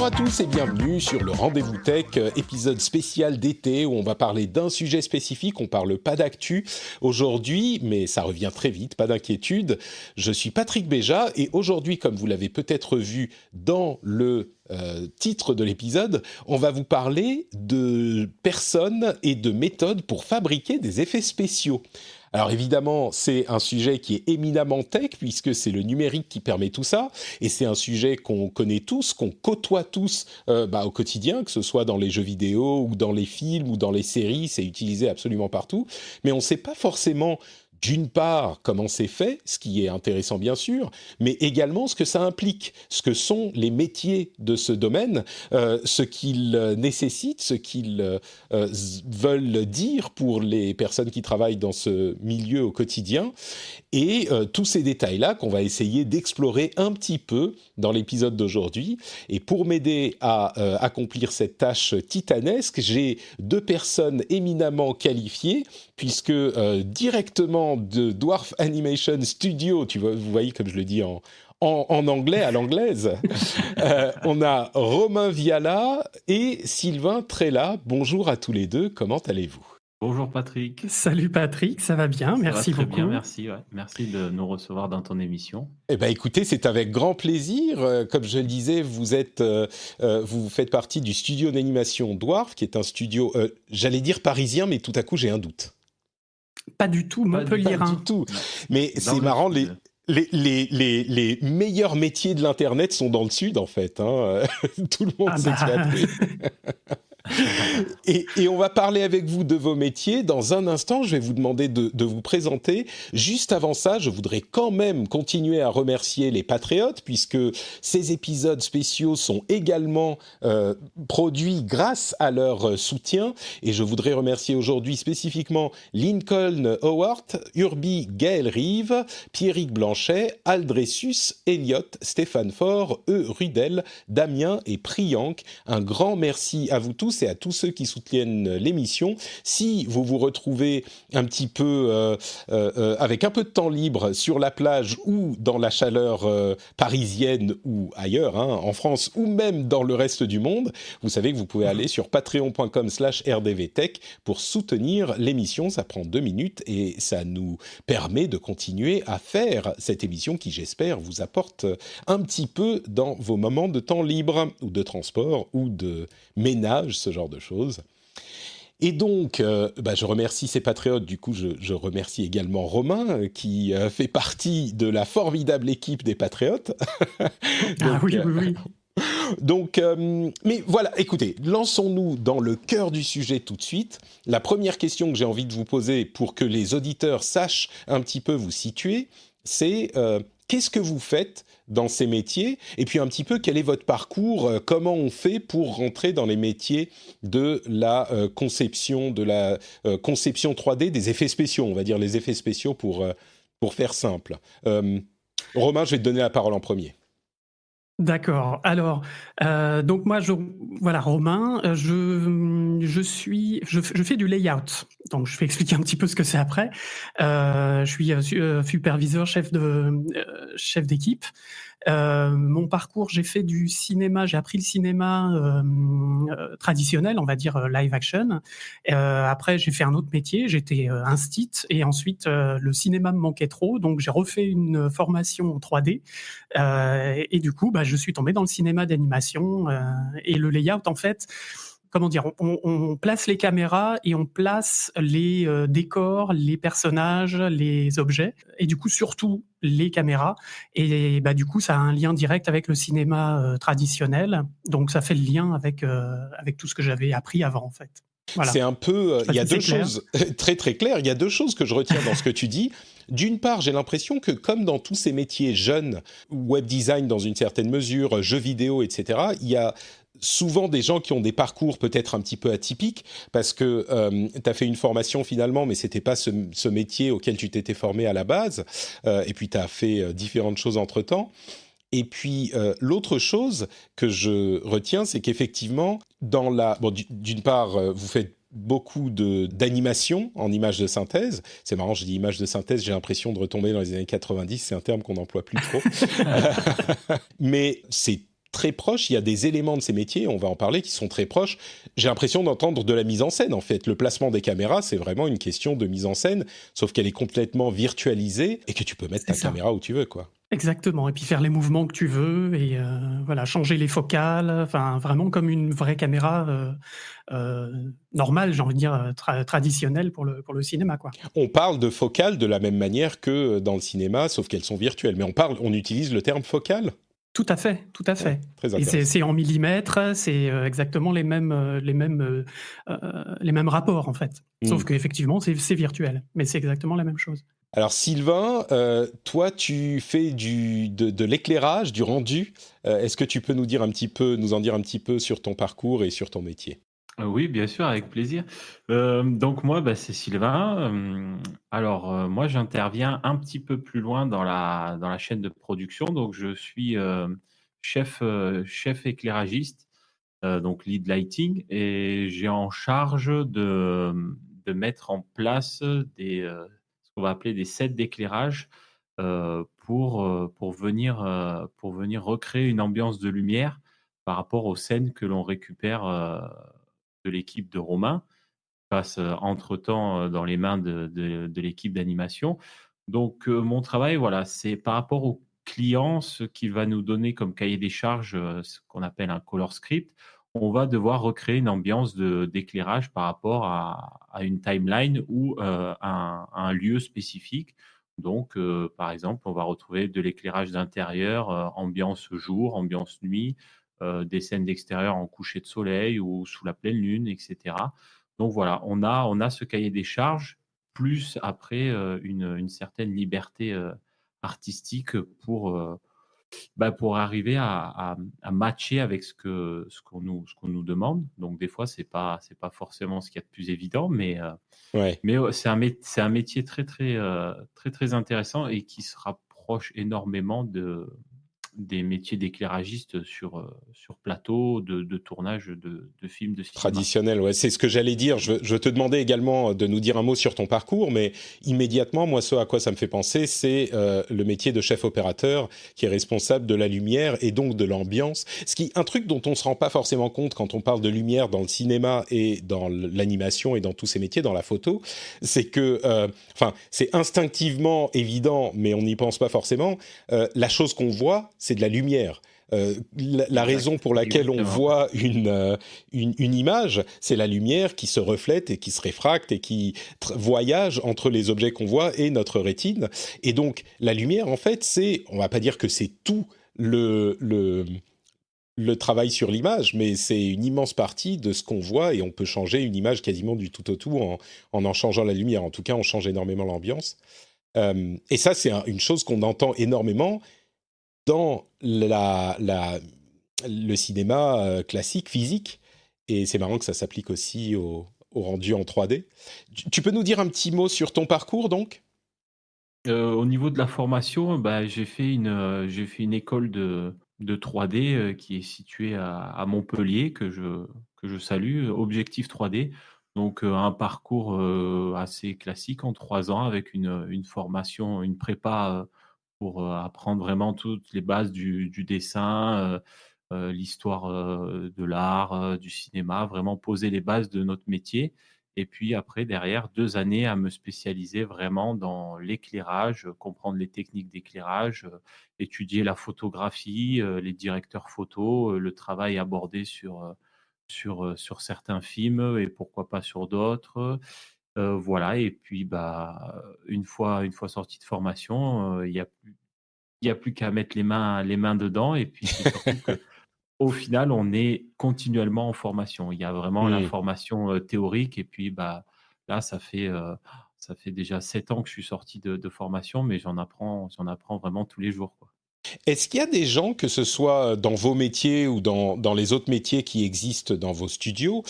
à tous et bienvenue sur le Rendez-vous Tech, épisode spécial d'été où on va parler d'un sujet spécifique. On parle pas d'actu aujourd'hui, mais ça revient très vite, pas d'inquiétude. Je suis Patrick Béja et aujourd'hui, comme vous l'avez peut-être vu dans le titre de l'épisode, on va vous parler de personnes et de méthodes pour fabriquer des effets spéciaux. Alors évidemment, c'est un sujet qui est éminemment tech, puisque c'est le numérique qui permet tout ça, et c'est un sujet qu'on connaît tous, qu'on côtoie tous au quotidien, que ce soit dans les jeux vidéo, ou dans les films, ou dans les séries, c'est utilisé absolument partout, mais on ne sait pas forcément, d'une part, comment c'est fait, ce qui est intéressant bien sûr, mais également ce que ça implique, ce que sont les métiers de ce domaine, ce qu'ils nécessitent, ce qu'ils veulent dire pour les personnes qui travaillent dans ce milieu au quotidien, et tous ces détails-là qu'on va essayer d'explorer un petit peu dans l'épisode d'aujourd'hui. Et pour m'aider à accomplir cette tâche titanesque, j'ai deux personnes éminemment qualifiées, puisque directement de Dwarf Animation Studio, vous voyez comme je le dis en anglais, à l'anglaise, on a Romain Viala et Sylvain Trella. Bonjour à tous les deux, comment allez-vous ? Bonjour Patrick. Salut Patrick, ça va bien, merci beaucoup. Très bien, merci. Ouais. Merci de nous recevoir dans ton émission. Eh ben, écoutez, c'est avec grand plaisir. Comme je le disais, vous faites partie du studio d'animation Dwarf, qui est un studio, j'allais dire parisien, mais tout à coup j'ai un doute. Pas du tout, Montpellier. Pas du tout. Mais c'est marrant, les meilleurs métiers de l'Internet sont dans le Sud, en fait. Hein. Tout le monde s'expatrie. Et on va parler avec vous de vos métiers. Dans un instant, je vais vous demander de vous présenter. Juste avant ça, je voudrais quand même continuer à remercier les patriotes, puisque ces épisodes spéciaux sont également produits grâce à leur soutien. Et je voudrais remercier aujourd'hui spécifiquement Lincoln Howard, Urbi Gaël Rive, Pierrick Blanchet, Aldressus, Elliot, Stéphane Faure, Rudel, Damien et Priyank. Un grand merci à vous tous et à tous ceux qui soutiennent l'émission. Si vous vous retrouvez un petit peu avec un peu de temps libre sur la plage ou dans la chaleur parisienne ou ailleurs, hein, en France ou même dans le reste du monde, vous savez que vous pouvez aller sur patreon.com/rdvtech pour soutenir l'émission. Ça prend 2 minutes et ça nous permet de continuer à faire cette émission qui, j'espère, vous apporte un petit peu dans vos moments de temps libre ou de transport ou de ménage, ce genre de choses. Et donc, je remercie ces patriotes. Du coup, je remercie également Romain, qui fait partie de la formidable équipe des patriotes. Donc, oui. Donc, mais voilà, écoutez, lançons-nous dans le cœur du sujet tout de suite. La première question que j'ai envie de vous poser pour que les auditeurs sachent un petit peu vous situer, c'est qu'est-ce que vous faites dans ces métiers, et puis un petit peu quel est votre parcours, comment on fait pour rentrer dans les métiers de la conception 3D, des effets spéciaux, on va dire les effets spéciaux pour faire simple. Romain, je vais te donner la parole en premier. D'accord. Alors, donc moi, Romain, je fais du layout. Donc, je vais expliquer un petit peu ce que c'est après. Je suis superviseur, chef d'équipe. Mon parcours, j'ai fait du cinéma, j'ai appris le cinéma traditionnel, on va dire live action. Après, j'ai fait un autre métier, j'étais instit, et ensuite le cinéma me manquait trop, donc j'ai refait une formation en 3D. Et du coup, je suis tombé dans le cinéma d'animation et le layout, en fait. Comment dire, on place les caméras et on place les décors, les personnages, les objets, et du coup surtout les caméras. Et du coup, ça a un lien direct avec le cinéma traditionnel. Donc ça fait le lien avec tout ce que j'avais appris avant, en fait. Voilà. C'est un peu, il y a deux choses très très claires. Il y a deux choses que je retiens dans ce que tu dis. D'une part, j'ai l'impression que comme dans tous ces métiers jeunes, web design dans une certaine mesure, jeux vidéo, etc., il y a souvent des gens qui ont des parcours peut-être un petit peu atypiques parce que tu as fait une formation finalement, mais c'était pas ce métier auquel tu t'étais formé à la base. Et puis tu as fait différentes choses entre-temps. Et puis, l'autre chose que je retiens, c'est qu'effectivement, d'une part, vous faites beaucoup d'animation en images de synthèse. C'est marrant, je dis images de synthèse, j'ai l'impression de retomber dans les années 90, c'est un terme qu'on n'emploie plus trop. Mais c'est très proches. Il y a des éléments de ces métiers, on va en parler, qui sont très proches. J'ai l'impression d'entendre de la mise en scène, en fait. Le placement des caméras, c'est vraiment une question de mise en scène, sauf qu'elle est complètement virtualisée et que tu peux mettre ta caméra où tu veux, quoi. Exactement, et puis faire les mouvements que tu veux et voilà, changer les focales, enfin vraiment comme une vraie caméra normale, j'ai envie de dire traditionnelle pour le cinéma, quoi. On parle de focale de la même manière que dans le cinéma, sauf qu'elles sont virtuelles. Mais on utilise le terme focale. Tout à fait, tout à fait. Très Et intéressant. c'est en millimètres, c'est exactement les mêmes rapports en fait. Sauf qu'effectivement, c'est virtuel, mais c'est exactement la même chose. Alors Sylvain, toi tu fais de l'éclairage, du rendu. Est-ce que tu peux nous en dire un petit peu sur ton parcours et sur ton métier? Oui, bien sûr, avec plaisir. Donc moi, c'est Sylvain. Alors, moi, j'interviens un petit peu plus loin dans la chaîne de production. Donc je suis, chef éclairagiste, donc lead lighting et j'ai en charge de mettre en place ce qu'on va appeler des sets d'éclairage, pour venir recréer une ambiance de lumière par rapport aux scènes que l'on récupère, de l'équipe de Romain, passe, entre-temps, dans les mains de l'équipe d'animation. Donc, mon travail, voilà, c'est par rapport au client, ce qu'il va nous donner comme cahier des charges, ce qu'on appelle un color script. On va devoir recréer une ambiance d'éclairage par rapport à une timeline ou, un lieu spécifique. Donc, par exemple, on va retrouver de l'éclairage d'intérieur, ambiance jour, ambiance nuit, des scènes d'extérieur en coucher de soleil ou sous la pleine lune, et cetera. Donc voilà, on a ce cahier des charges, plus après, une certaine liberté, artistique pour arriver à matcher avec ce qu'on nous demande. Donc des fois, c'est pas forcément ce qu'il y a de plus évident, mais Ouais. c'est un métier très, très, très, très intéressant et qui se rapproche énormément des métiers d'éclairagiste sur plateau de tournage de films de cinéma. Traditionnel, ouais, c'est ce que j'allais dire. Je te demandais également de nous dire un mot sur ton parcours, mais immédiatement, moi, ce à quoi ça me fait penser, c'est le métier de chef opérateur qui est responsable de la lumière et donc de l'ambiance. Un truc dont on se rend pas forcément compte quand on parle de lumière dans le cinéma et dans l'animation et dans tous ces métiers, dans la photo, c'est que, c'est instinctivement évident, mais on n'y pense pas forcément. La chose qu'on voit, c'est de la lumière. La raison pour laquelle on voit une image, c'est la lumière qui se reflète et qui se réfracte et qui voyage entre les objets qu'on voit et notre rétine. Et donc, la lumière, en fait, on va pas dire que c'est tout le travail sur l'image, mais c'est une immense partie de ce qu'on voit et on peut changer une image quasiment du tout au tout en changeant la lumière. En tout cas, on change énormément l'ambiance. Et ça, c'est une chose qu'on entend énormément dans le cinéma classique, physique, et c'est marrant que ça s'applique aussi au rendu en 3D. Tu peux nous dire un petit mot sur ton parcours, donc ? Au niveau de la formation, j'ai fait une école de 3D, qui est située à Montpellier, que je salue, Objectif 3D. Donc, un parcours, assez classique en 3 ans avec une formation, une prépa, pour, apprendre vraiment toutes les bases du dessin, l'histoire, de l'art, du cinéma, vraiment poser les bases de notre métier et puis après derrière 2 années à me spécialiser vraiment dans l'éclairage, comprendre les techniques d'éclairage, étudier la photographie, les directeurs photos, le travail abordé sur certains films et pourquoi pas sur d'autres, voilà et puis, une fois sorti de formation, il y a plus qu'à mettre les mains dedans et puis c'est surtout qu'au final, on est continuellement en formation. Il y a vraiment la formation, théorique et puis, là, ça fait déjà 7 ans que je suis sorti de formation, mais j'en apprends vraiment tous les jours, quoi. Est-ce qu'il y a des gens, que ce soit dans vos métiers ou dans les autres métiers qui existent dans vos studios,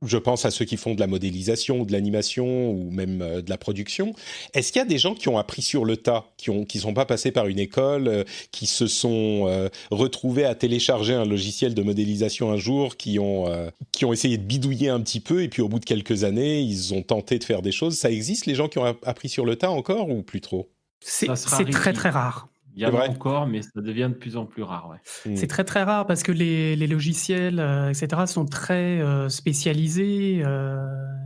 je pense à ceux qui font de la modélisation ou de l'animation ou même de la production. Est-ce qu'il y a des gens qui ont appris sur le tas, qui sont pas passés par une école, qui se sont retrouvés à télécharger un logiciel de modélisation un jour, qui ont essayé de bidouiller un petit peu et puis au bout de quelques années, ils ont tenté de faire des choses. Ça existe, les gens qui ont appris sur le tas encore ou plus trop ? C'est Ça se raréfie. très très rare. Il y C'est en a vrai? encore, mais ça devient de plus en plus rare, ouais. C'est très, très rare parce que les logiciels, et cetera sont très, spécialisés.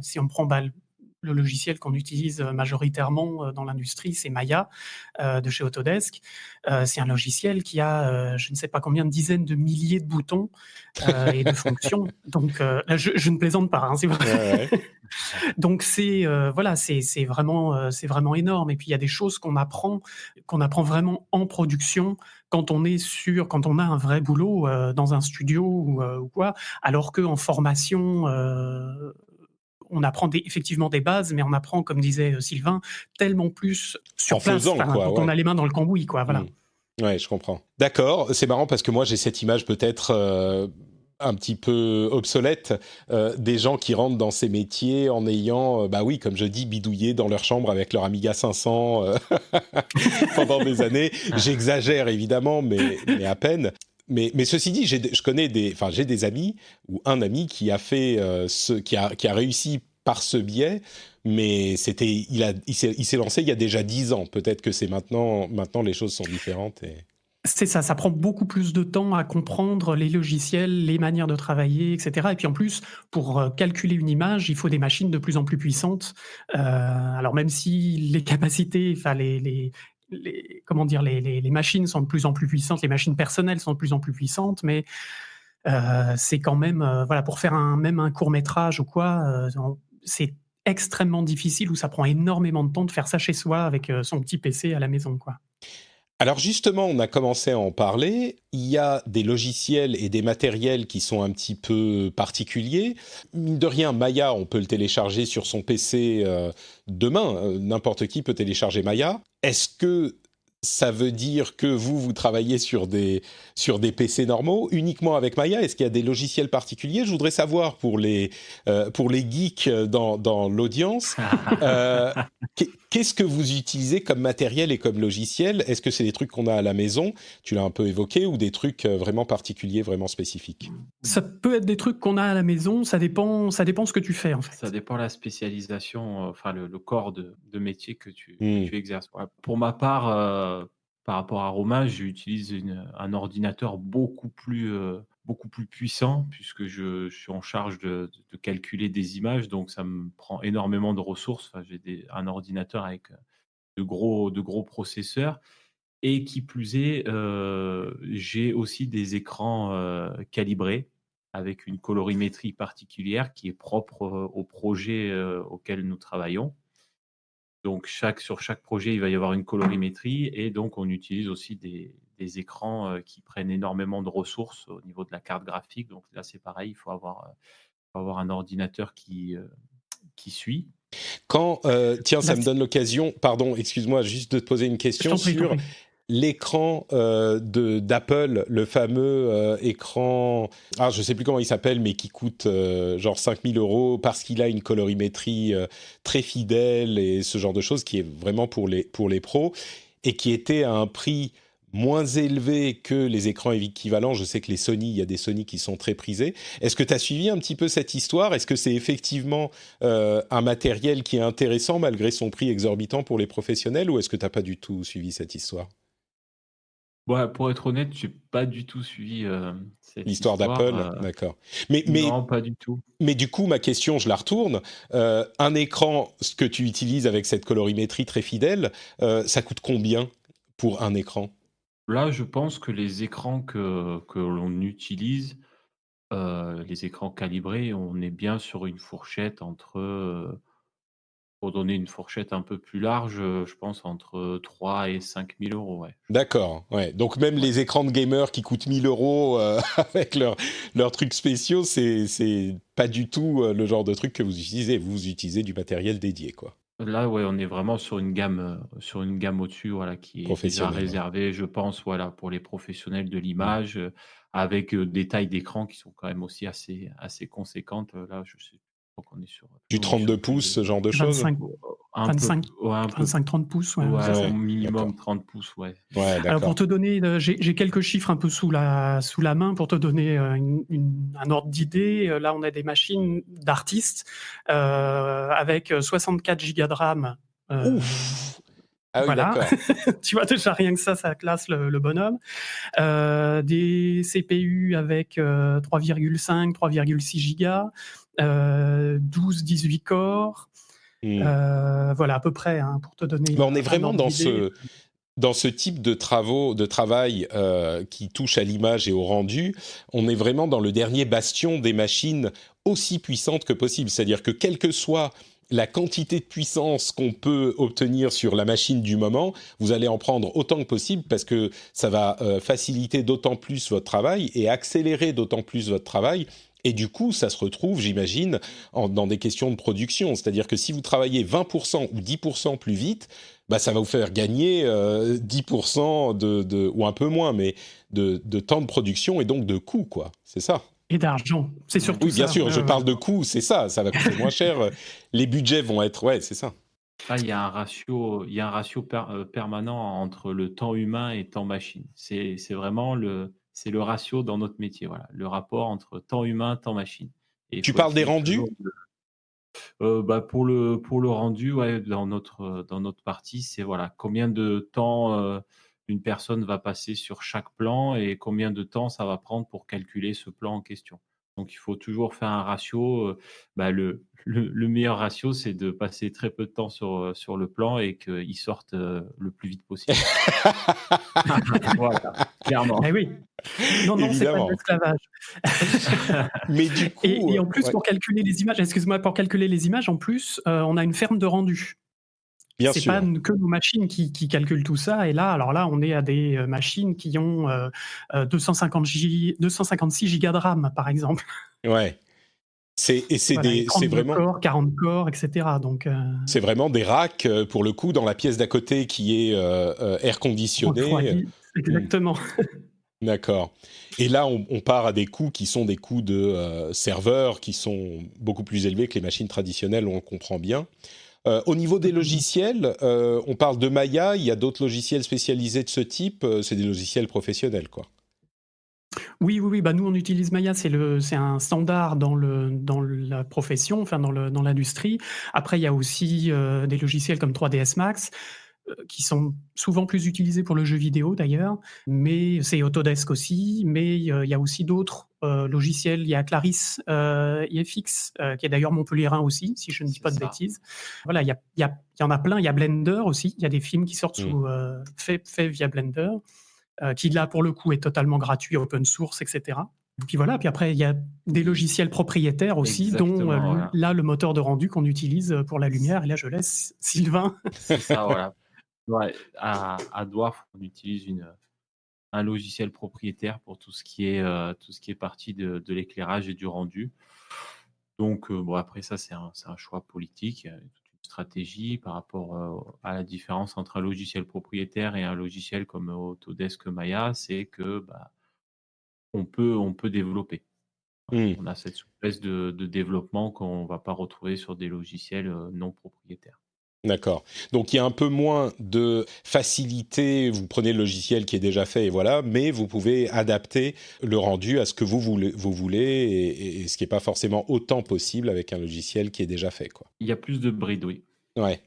Si on prend, le logiciel qu'on utilise, majoritairement, dans l'industrie, c'est Maya, de chez Autodesk. C'est un logiciel qui a, je ne sais pas combien de dizaines de milliers de boutons, et de fonctions. Donc, là, je ne plaisante pas, hein, c'est vrai. Ouais, ouais. Donc voilà, c'est vraiment énorme. Et puis il y a des choses qu'on apprend vraiment en production quand on a un vrai boulot, dans un studio ou quoi. Alors qu'en formation, on apprend effectivement des bases, mais on apprend, comme disait Sylvain, tellement plus En sur place, faisant, enfin, quoi, quand on ouais. a les mains dans le cambouis, quoi. Voilà. Ouais, je comprends. D'accord, c'est marrant parce que moi j'ai cette image peut-être un petit peu obsolète des gens qui rentrent dans ces métiers en ayant, bah oui, comme je dis, bidouillé dans leur chambre avec leur Amiga 500 pendant des années. J'exagère évidemment, mais à peine. Mais ceci dit, j'ai des amis ou un ami qui a fait qui a réussi par ce biais, mais il s'est lancé il y a déjà 10 ans. Peut-être que c'est maintenant les choses sont différentes. C'est ça, ça prend beaucoup plus de temps à comprendre les logiciels, les manières de travailler, et cetera. Et puis en plus, pour, calculer une image, il faut des machines de plus en plus puissantes. Alors même si les capacités, enfin comment dire? Les machines sont de plus en plus puissantes, les machines personnelles sont de plus en plus puissantes, mais, c'est quand même, voilà, pour faire même un court métrage ou quoi, c'est extrêmement difficile, ou ça prend énormément de temps de faire ça chez soi avec, son petit PC à la maison, quoi. Alors justement, on a commencé à en parler. Il y a des logiciels et des matériels qui sont un petit peu particuliers. Mine de rien, Maya, on peut le télécharger sur son PC demain. N'importe qui peut télécharger Maya. Est-ce que ça veut dire que vous travaillez sur des PC normaux, uniquement avec Maya? Est-ce qu'il y a des logiciels particuliers? Je voudrais savoir pour les geeks dans l'audience. Euh, Qu'est-ce que vous utilisez comme matériel et comme logiciel? Est-ce que c'est des trucs qu'on a à la maison? Tu l'as un peu évoqué, ou des trucs vraiment particuliers, vraiment spécifiques? Ça peut être des trucs qu'on a à la maison, ça dépend ce que tu fais, en Ça fait. dépend la spécialisation, enfin le corps de métier que Hmm. tu exerces. Ouais. Pour ma part, par rapport à Romain, j'utilise un ordinateur beaucoup plus puissant, puisque je suis en charge de calculer des images, donc ça me prend énormément de ressources. Enfin, j'ai un ordinateur avec de gros processeurs, et qui plus est, j'ai aussi des écrans calibrés avec une colorimétrie particulière qui est propre au projet auquel nous travaillons. Donc sur chaque projet, il va y avoir une colorimétrie, et donc on utilise aussi des écrans qui prennent énormément de ressources au niveau de la carte graphique. Donc là, c'est pareil, il faut avoir un ordinateur qui suit. Tiens, Là, ça me donne l'occasion, pardon, excuse-moi, juste de te poser une je question t'en prie, je t'en sur prie. l'écran d'Apple, le fameux écran, je sais plus comment il s'appelle, mais qui coûte genre 5 000 € parce qu'il a une colorimétrie très fidèle et ce genre de choses, qui est vraiment pour les pros, et qui était à un prix moins élevé que les écrans équivalents. Je sais que il y a des Sony qui sont très prisés. Est-ce que tu as suivi un petit peu cette histoire? Est-ce que c'est effectivement un matériel qui est intéressant malgré son prix exorbitant pour les professionnels, ou est-ce que tu n'as pas du tout suivi cette histoire? Ouais, pour être honnête, j'ai pas du tout suivi cette L'histoire histoire. d'Apple, d'accord. Mais, mais, Non, pas du tout. mais du coup, ma question, je la retourne. Un écran, ce que tu utilises avec cette colorimétrie très fidèle, ça coûte combien pour un écran? Là, je pense que les écrans que l'on utilise, les écrans calibrés, on est bien sur une fourchette entre, pour donner une fourchette un peu plus large, je pense entre 3 et 5 000 €, ouais. D'accord, ouais. Donc même Ouais. les écrans de gamers qui coûtent 1 000 € avec leurs trucs spéciaux, c'est pas du tout le genre de truc que vous utilisez. Vous utilisez du matériel dédié, quoi. Là, ouais, on est vraiment sur une gamme au-dessus, voilà, qui est déjà Professionnel, ouais. réservée, je pense, voilà, pour les professionnels de l'image, avec, des tailles d'écran qui sont quand même aussi assez conséquentes. Là, je sais, je crois qu'on est sur, Du on est sur 32 plus pouces, de ce genre de choses? 25, un peu 25, ouais, un peu 25-30 pouces, ouais, ouais, c'est ça. au Ouais, minimum d'accord. 30 pouces, ouais. Ouais, Alors pour d'accord. te donner, j'ai quelques chiffres un peu sous la main pour te donner, un ordre d'idée. Là, on a des machines d'artistes, avec 64 gigas de RAM, heu, Ouf! Ah oui, Voilà, d'accord. tu vois déjà rien que ça classe le bonhomme. Des CPU avec 3,5, 3,6 gigas, 12-18 corps. Hmm. Voilà à peu près, hein, pour te donner Mais on est un vraiment ordre d'idée. dans ce type de travail qui touche à l'image et au rendu, on est vraiment dans le dernier bastion des machines aussi puissantes que possible. C'est-à-dire que quelle que soit la quantité de puissance qu'on peut obtenir sur la machine du moment, vous allez en prendre autant que possible parce que ça va faciliter d'autant plus votre travail et accélérer d'autant plus votre travail. Et du coup, ça se retrouve, j'imagine, dans des questions de production. C'est-à-dire que si vous travaillez 20% ou 10% plus vite, bah, ça va vous faire gagner 10% ou un peu moins, mais de temps de production et donc de coûts, quoi. C'est ça. Et d'argent, c'est surtout Oui, bien ça. sûr, Ouais, je ouais, parle ouais. de coûts, c'est ça. Ça va coûter moins cher. Les budgets vont être... Ouais, c'est ça. Là, il y a un ratio permanent entre le temps humain et temps machine. C'est vraiment c'est le ratio dans notre métier, voilà, le rapport entre temps humain, temps machine. Et il Tu faut parles des essayer rendus? toujours bah, pour le rendu, ouais, dans notre partie, c'est voilà, combien de temps, une personne va passer sur chaque plan et combien de temps ça va prendre pour calculer ce plan en question. Donc il faut toujours faire un ratio, bah, le meilleur ratio, c'est de passer très peu de temps sur le plan et qu'il sorte, le plus vite possible. Voilà, clairement. Eh oui. Non, non, c'est pas de Évidemment. l'esclavage. Mais du coup, Et en plus, ouais, pour calculer les images, excuse-moi, pour calculer les images, en plus, on a une ferme de rendu. bien C'est pas sûr. que nos machines qui calculent tout ça. Et là, alors là, on est à des machines qui ont 256 gigas de RAM, par exemple. Ouais. Voilà, et C'est 32 vraiment... corps, 40 corps, etc. Donc, C'est vraiment des racks, pour le coup, dans la pièce d'à côté qui est air conditionné. refroidi, Hmm, exactement. d'accord. Et là, on part à des coûts qui sont des coûts de serveurs qui sont beaucoup plus élevés que les machines traditionnelles, on le comprend bien. Au niveau des logiciels, on parle de Maya, il y a d'autres logiciels spécialisés de ce type, c'est des logiciels professionnels, quoi. Oui, oui, oui, bah, nous, on utilise Maya, c'est un standard dans la profession, enfin dans l'industrie. Après, il y a aussi des logiciels comme 3ds Max, qui sont souvent plus utilisés pour le jeu vidéo d'ailleurs, mais c'est Autodesk aussi, mais il y a aussi d'autres logiciels. Il y a Clarisse IFX, qui est d'ailleurs montpelliérain aussi, si je ne dis C'est pas de ça. bêtises. Voilà, il y en a plein. Il y a Blender aussi. Il y a des films qui sortent Hmm. faits via Blender, qui là pour le coup est totalement gratuit, open source, etc. Puis voilà, puis après il y a des logiciels propriétaires aussi, dont Exactement, voilà. là le moteur de rendu qu'on utilise pour la lumière. Et là je laisse Sylvain. C'est ça, voilà. Ouais, à Dwarf, on utilise un logiciel propriétaire pour tout ce qui est partie de l'éclairage et du rendu. Donc, bon, après ça, c'est un choix politique, toute une stratégie par rapport, à la différence entre un logiciel propriétaire et un logiciel comme Autodesk Maya, c'est que, bah, on peut développer. Voilà, Hmm. on a cette souplesse de développement qu'on va pas retrouver sur des logiciels, non propriétaires. D'accord. Donc il y a un peu moins de facilité, vous prenez le logiciel qui est déjà fait et voilà, mais vous pouvez adapter le rendu à ce que vous voulez et ce qui n'est pas forcément autant possible avec un logiciel qui est déjà fait, quoi. Il y a plus de bride, oui. Ouais.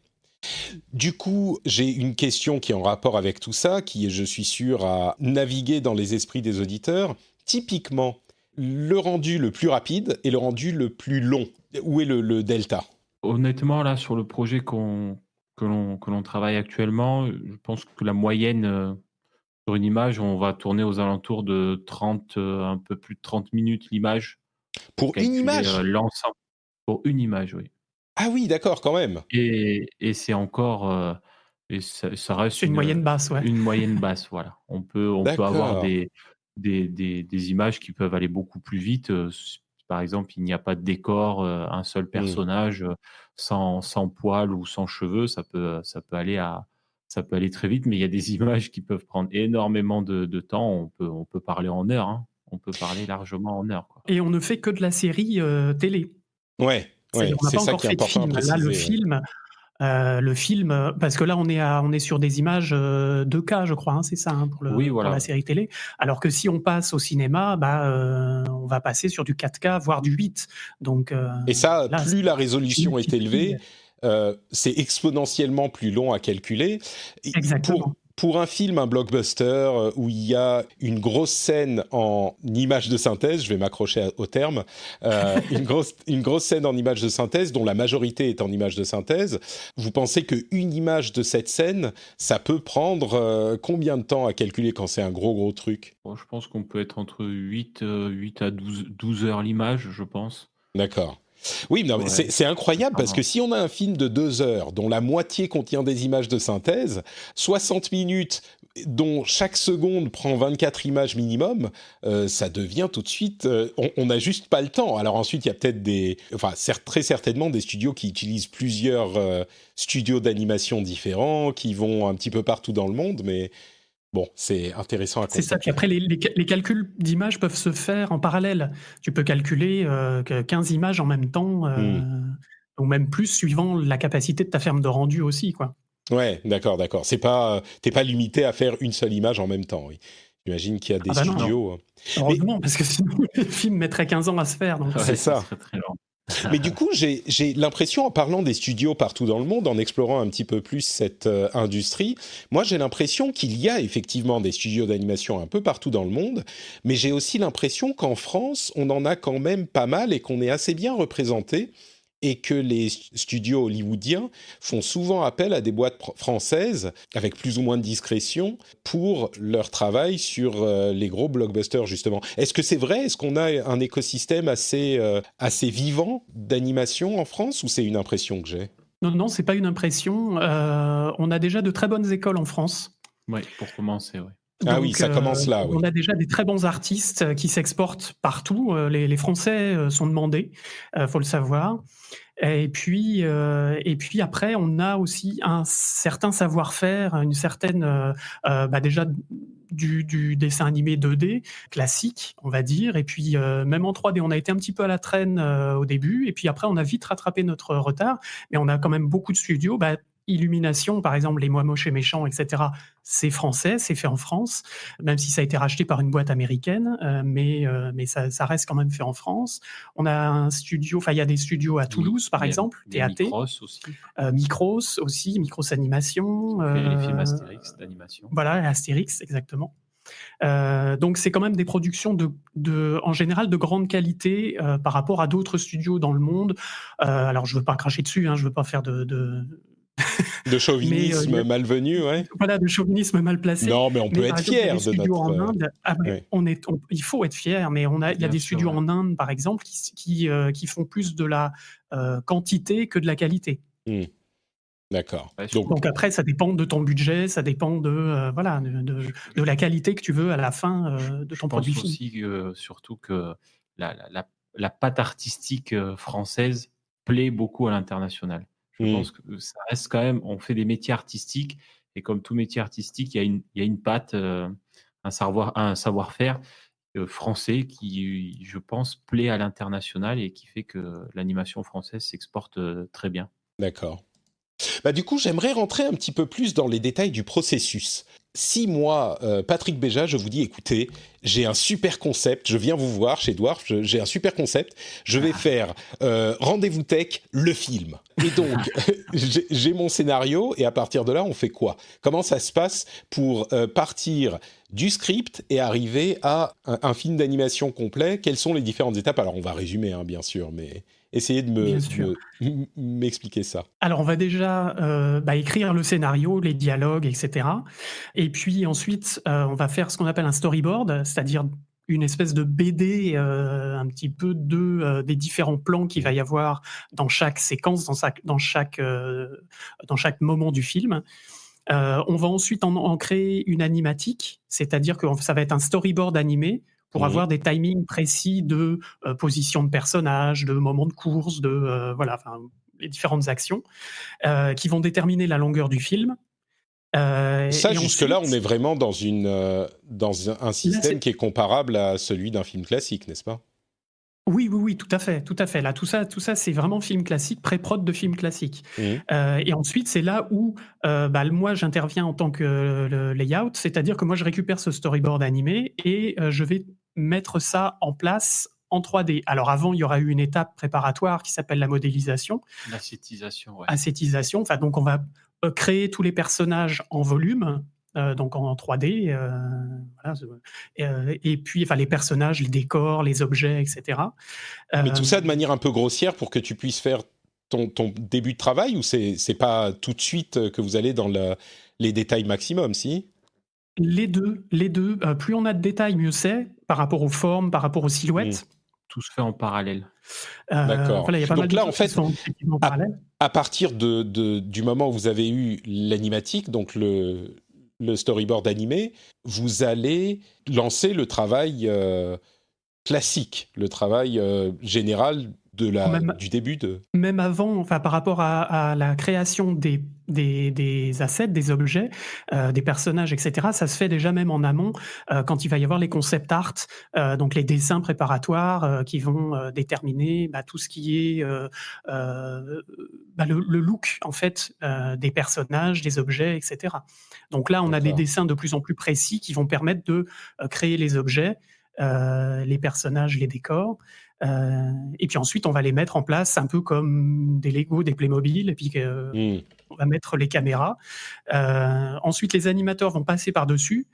Du coup, j'ai une question qui est en rapport avec tout ça, qui, je suis sûr, a navigué dans les esprits des auditeurs. Typiquement, le rendu le plus rapide et le rendu le plus long. Où est le delta? Honnêtement, là, sur le projet que l'on travaille actuellement, je pense que la moyenne, sur une image, on va tourner aux alentours de 30, un peu plus de 30 minutes l'image pour Pour une calculer, image? l'ensemble pour une image, oui. Ah oui, d'accord, quand même. Et c'est encore, et ça reste C'est une moyenne basse, ouais. une moyenne basse, voilà. On peut avoir D'accord. des images qui peuvent aller beaucoup plus vite, par exemple, il n'y a pas de décor, un seul Hmm. personnage, sans poils ou sans cheveux, ça peut aller très vite, mais il y a des images qui peuvent prendre énormément de temps. On peut parler en heures, hein. On peut parler largement en heures, quoi. Et on ne fait que de la série télé. Ouais, C'est-à-dire ouais, on n'a c'est pas ça encore qui est fait de important à film. Là, préciser. Ouais. le film, parce que là on est sur des images 2K, je crois, hein, c'est ça, hein, Oui, pour la voilà. série télé. Alors que si on passe au cinéma, on va passer sur du 4K, voire du 8. Donc Et ça, là, plus la c'est une résolution est petite fille. élevée, c'est exponentiellement plus long à calculer. Exactement. Pour un film, un blockbuster, où il y a une grosse scène en image de synthèse, je vais m'accrocher au terme, une grosse scène en image de synthèse, dont la majorité est en image de synthèse, vous pensez qu'une image de cette scène, ça peut prendre combien de temps à calculer quand c'est un gros truc ? Bon, je pense qu'on peut être entre 8 à 12 heures l'image, je pense. D'accord. Oui, non, mais Ouais. c'est incroyable parce que si on a un film de 2 heures dont la moitié contient des images de synthèse, 60 minutes dont chaque seconde prend 24 images minimum, ça devient tout de suite... on n'a juste pas le temps. Alors ensuite, il y a peut-être très certainement des studios qui utilisent plusieurs studios d'animation différents, qui vont un petit peu partout dans le monde, mais... Bon, c'est intéressant à constater. C'est ça. Puis après, les calculs d'images peuvent se faire en parallèle. Tu peux calculer 15 images en même temps, ou même plus, suivant la capacité de ta ferme de rendu aussi, quoi. Ouais, d'accord. T'es pas limité à faire une seule image en même temps, oui. J'imagine qu'il y a des studios... Non. Heureusement, parce que sinon, le film mettrait 15 ans à se faire. Donc c'est ça. Serait très lent. Mais du coup, j'ai l'impression, en parlant des studios partout dans le monde, en explorant un petit peu plus cette industrie, moi j'ai l'impression qu'il y a effectivement des studios d'animation un peu partout dans le monde, mais j'ai aussi l'impression qu'en France, on en a quand même pas mal et qu'on est assez bien représenté, et que les studios hollywoodiens font souvent appel à des boîtes françaises, avec plus ou moins de discrétion, pour leur travail sur les gros blockbusters, justement. Est-ce que c'est vrai ? Est-ce qu'on a un écosystème assez vivant d'animation en France, ou c'est une impression que j'ai ? Non, c'est pas une impression. On a déjà de très bonnes écoles en France. Oui, pour commencer, oui. Ah oui, ça commence là, oui. On a déjà des très bons artistes qui s'exportent partout. Les Français sont demandés, faut le savoir. Et puis après, on a aussi un certain savoir-faire, une certaine déjà du dessin animé 2D classique, on va dire. Et puis même en 3D, on a été un petit peu à la traîne au début. Et puis après, on a vite rattrapé notre retard. Mais on a quand même beaucoup de studios. Illumination, par exemple, Les Moi Moches et Méchants, etc., c'est français, c'est fait en France, même si ça a été racheté par une boîte américaine, mais ça reste quand même fait en France. On a un studio, il y a des studios à Toulouse, par exemple, TAT. Micros aussi. Micros Animation. Les films Astérix d'animation. Voilà, Astérix, exactement. Donc c'est quand même des productions en général de grande qualité par rapport à d'autres studios dans le monde. Alors je veux pas cracher dessus, je veux pas faire de chauvinisme malvenu, ouais. Voilà, de chauvinisme mal placé. Non, mais on peut être fier de notre... En Inde, il faut être fier, mais il y a des studios en Inde, par exemple, qui font plus de la quantité que de la qualité. D'accord. Donc après, ça dépend de ton budget, ça dépend de la qualité que tu veux à la fin de ton produit fini. Je pense aussi surtout que la patte artistique française plaît beaucoup à l'international. Je pense que ça reste quand même, on fait des métiers artistiques, et comme tout métier artistique, il y a une patte, un savoir-faire français qui, je pense, plaît à l'international et qui fait que l'animation française s'exporte très bien. D'accord. Du coup, j'aimerais rentrer un petit peu plus dans les détails du processus. Si moi, Patrick Béja, je vous dis, écoutez, j'ai un super concept, je viens vous voir chez Dwarf, j'ai un super concept, je vais faire Rendez-vous Tech, le film. Et donc, j'ai mon scénario, et à partir de là, on fait quoi ? Comment ça se passe pour partir du script et arriver à un film d'animation complet ? Quelles sont les différentes étapes ? Alors, on va résumer, bien sûr, mais... Essayez de m'expliquer ça. Alors, on va déjà écrire le scénario, les dialogues, etc. Et puis ensuite, on va faire ce qu'on appelle un storyboard, c'est-à-dire une espèce de BD un petit peu des différents plans qu'il va y avoir dans chaque séquence, dans chaque moment du film. On va ensuite en créer une animatique, c'est-à-dire que ça va être un storyboard animé, pour avoir des timings précis de position de personnages, de moments de course, les différentes actions qui vont déterminer la longueur du film. Jusque-là, on est vraiment dans un système qui est comparable à celui d'un film classique, n'est-ce pas ? Oui, tout à fait. Là, tout ça, c'est vraiment film classique, pré-prod de film classique. Et ensuite, c'est là où moi, j'interviens en tant que layout, c'est-à-dire que moi, je récupère ce storyboard animé et je vais mettre ça en place en 3D. Alors avant, il y aura eu une étape préparatoire qui s'appelle la modélisation. L'acétisation, ouais. Acétisation. Enfin, donc on va créer tous les personnages en volume, donc en 3D. Voilà, et puis, enfin, les personnages, les décors, les objets, etc. Mais tout ça de manière un peu grossière pour que tu puisses faire ton début de travail, ou c'est pas tout de suite que vous allez dans les détails maximum, si? Les deux. Plus on a de détails, mieux c'est, par rapport aux formes, par rapport aux silhouettes. Tout se fait en parallèle. D'accord. Voilà, il y a pas mal Donc de là, choses en fait, qui sont effectivement en parallèle. à partir du moment où vous avez eu l'animatique, donc le storyboard animé, vous allez lancer le travail classique, le travail général du début de... Même avant, enfin, par rapport à la création des assets, des objets, des personnages, etc., ça se fait déjà même en amont, quand il va y avoir les concept art, donc les dessins préparatoires qui vont déterminer tout ce qui est le look, en fait, des personnages, des objets, etc. Donc là, on a des dessins de plus en plus précis qui vont permettre de créer les objets, les personnages, les décors. Et puis ensuite, on va les mettre en place un peu comme des Lego, des Playmobil, et puis on va mettre les caméras. Ensuite, les animateurs vont passer par-dessus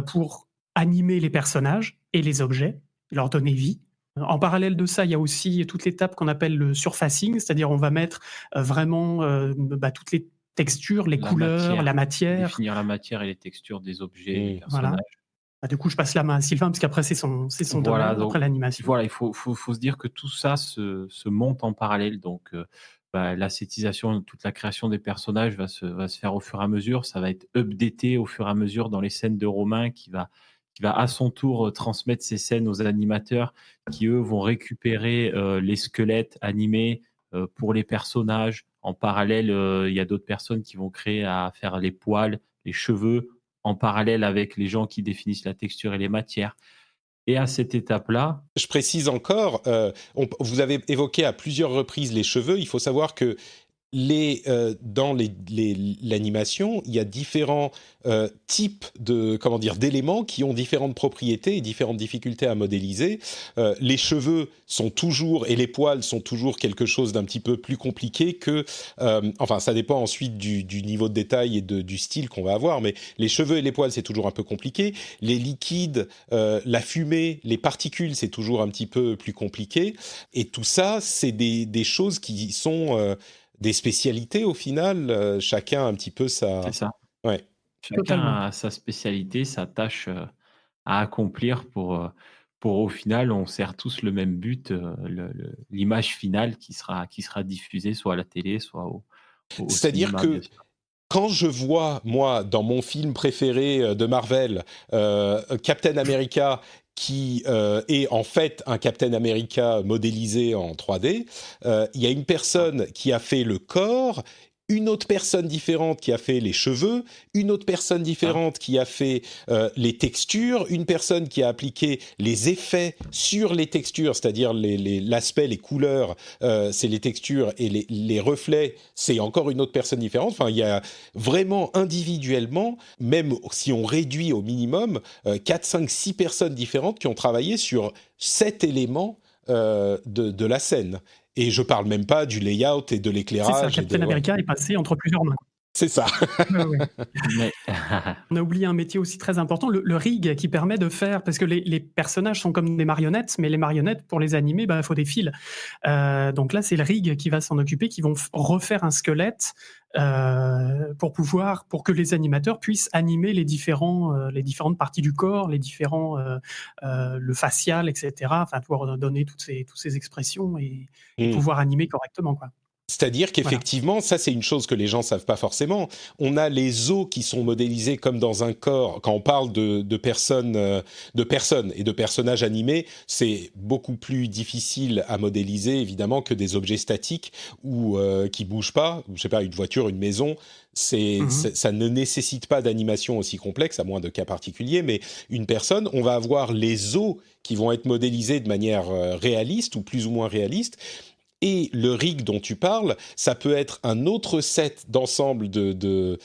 pour animer les personnages et les objets, leur donner vie. En parallèle de ça, il y a aussi toute l'étape qu'on appelle le surfacing, c'est-à-dire on va mettre vraiment toutes les textures, les couleurs, la matière. Définir la matière et les textures des objets, des personnages. Voilà. Du coup, je passe la main à Sylvain, parce qu'après, c'est son domaine, donc, après l'animation. Voilà, il faut se dire que tout ça se monte en parallèle. Donc, l'acétisation, toute la création des personnages va se faire au fur et à mesure. Ça va être updaté au fur et à mesure dans les scènes de Romain, qui va à son tour transmettre ces scènes aux animateurs, qui, eux, vont récupérer les squelettes animés pour les personnages. En parallèle, il y a d'autres personnes qui vont faire les poils, les cheveux, en parallèle avec les gens qui définissent la texture et les matières. Et à cette étape-là... Je précise encore, vous avez évoqué à plusieurs reprises les cheveux. Il faut savoir que dans l'animation, il y a différents types d'éléments qui ont différentes propriétés et différentes difficultés à modéliser. Les cheveux sont toujours, et les poils sont toujours quelque chose d'un petit peu plus compliqué que... ça dépend ensuite du niveau de détail et du style qu'on va avoir, mais les cheveux et les poils, c'est toujours un peu compliqué. Les liquides, la fumée, les particules, c'est toujours un petit peu plus compliqué. Et tout ça, c'est des choses qui sont... des spécialités au final, chacun un petit peu sa... C'est ça. Ouais. Chacun a sa spécialité, sa tâche à accomplir pour au final, on sert tous le même but, l'image finale qui sera diffusée soit à la télé, soit au C'est-à-dire cinéma, que bien sûr. quand je vois, moi, dans mon film préféré de Marvel, Captain America, qui est en fait un Captain America modélisé en 3D, il y a une personne qui a fait le corps, une autre personne différente qui a fait les cheveux, une autre personne différente qui a fait les textures, une personne qui a appliqué les effets sur les textures, c'est-à-dire l'aspect, les couleurs, c'est les textures, et les reflets, c'est encore une autre personne différente. Enfin, il y a vraiment individuellement, même si on réduit au minimum, 4, 5, 6 personnes différentes qui ont travaillé sur 7 éléments de la scène. Et je parle même pas du layout et de l'éclairage. C'est ça, Captain America est passé entre plusieurs mains. C'est ça. Ouais. On a oublié un métier aussi très important, le rig, qui permet de faire, parce que les personnages sont comme des marionnettes, mais les marionnettes, pour les animer, il faut des fils. Donc là, c'est le rig qui va s'en occuper, qui vont refaire un squelette pour que les animateurs puissent animer les différentes parties du corps, le facial, etc. Enfin, pouvoir donner toutes ces expressions et pouvoir animer correctement, quoi. C'est-à-dire qu'effectivement, ça c'est une chose que les gens savent pas forcément. On a les os qui sont modélisés comme dans un corps. Quand on parle de personnes et de personnages animés, c'est beaucoup plus difficile à modéliser évidemment que des objets statiques ou qui bougent pas. Je sais pas, une voiture, une maison. Ça ne nécessite pas d'animation aussi complexe, à moins de cas particuliers, mais une personne, on va avoir les os qui vont être modélisés de manière réaliste ou plus ou moins réaliste. Et le rig dont tu parles, ça peut être un autre set d'ensemble d'eau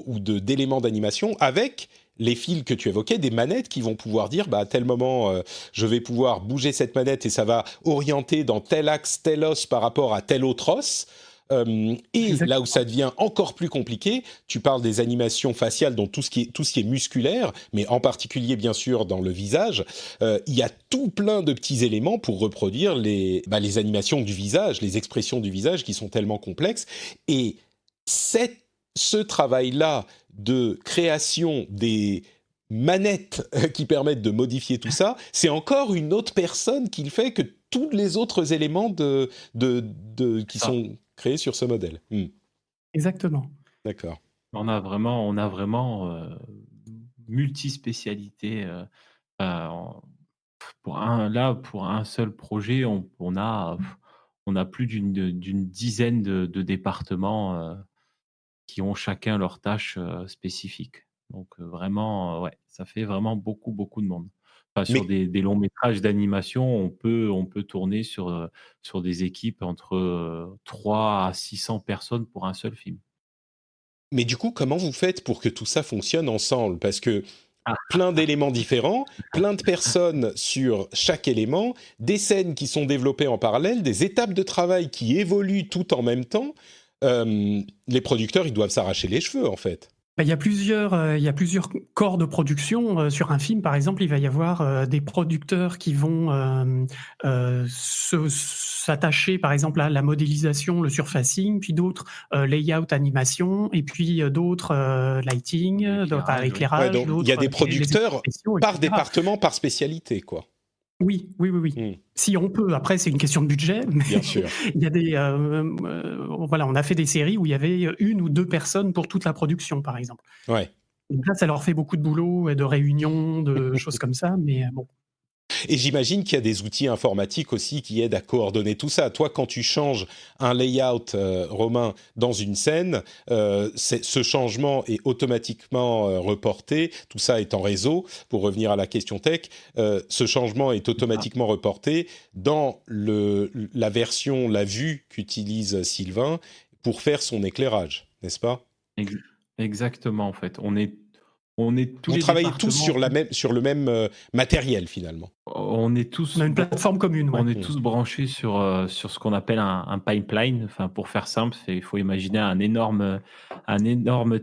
ou d'éléments d'animation avec les fils que tu évoquais, des manettes qui vont pouvoir dire, à tel moment, je vais pouvoir bouger cette manette et ça va orienter dans tel axe, tel os par rapport à tel autre os. Et Exactement. là où ça devient encore plus compliqué, tu parles des animations faciales, donc tout ce qui est musculaire, mais en particulier bien sûr dans le visage. Il y a tout plein de petits éléments pour reproduire les animations du visage, les expressions du visage qui sont tellement complexes. Et ce travail-là de création des manettes qui permettent de modifier tout ça, c'est encore une autre personne qui le fait que tous les autres éléments qui sont créés sur ce modèle. Exactement. D'accord. On a vraiment multispécialité. Pour un seul projet, on a plus d'une dizaine de départements qui ont chacun leurs tâches spécifiques. Donc vraiment, ouais, ça fait vraiment beaucoup, beaucoup de monde. Enfin, sur Mais, des longs métrages d'animation, on peut tourner sur des équipes entre 3 à 600 personnes pour un seul film. mais du coup, comment vous faites pour que tout ça fonctionne ensemble? Parce que Ah, plein d'éléments différents, plein de personnes sur chaque élément, des scènes qui sont développées en parallèle, des étapes de travail qui évoluent tout en même temps. Les producteurs, ils doivent s'arracher les cheveux, en fait. Il y a plusieurs corps de production. Sur un film, par exemple, il va y avoir des producteurs qui vont s'attacher, par exemple, à la modélisation, le surfacing, puis d'autres layout, animation, et puis d'autres lighting, d'autres l'éclairage, oui. éclairage, Donc il y a d'autres des les producteurs spéciaux, par etc. département, par spécialité, quoi. Oui. Si on peut, après c'est une question de budget, mais Bien sûr. il y a voilà, on a fait des séries où il y avait 1 ou 2 personnes pour toute la production, par exemple. Ouais. Donc là, ça leur fait beaucoup de boulot et de réunions, de choses comme ça, mais bon. Et j'imagine qu'il y a des outils informatiques aussi qui aident à coordonner tout ça. Toi, quand tu changes un layout, Romain, dans une scène, ce changement est automatiquement reporté. Tout ça est en réseau. Pour revenir à la question tech, ce changement est automatiquement reporté dans la version, la vue qu'utilise Sylvain pour faire son éclairage, n'est-ce pas? Ex- Exactement, en fait. On est tous Vous les travaillez tous départements, sur le même matériel, finalement. on est On a tous une plateforme commune, ouais. On est tous branchés sur ce qu'on appelle un pipeline. Enfin, pour faire simple, il faut imaginer un énorme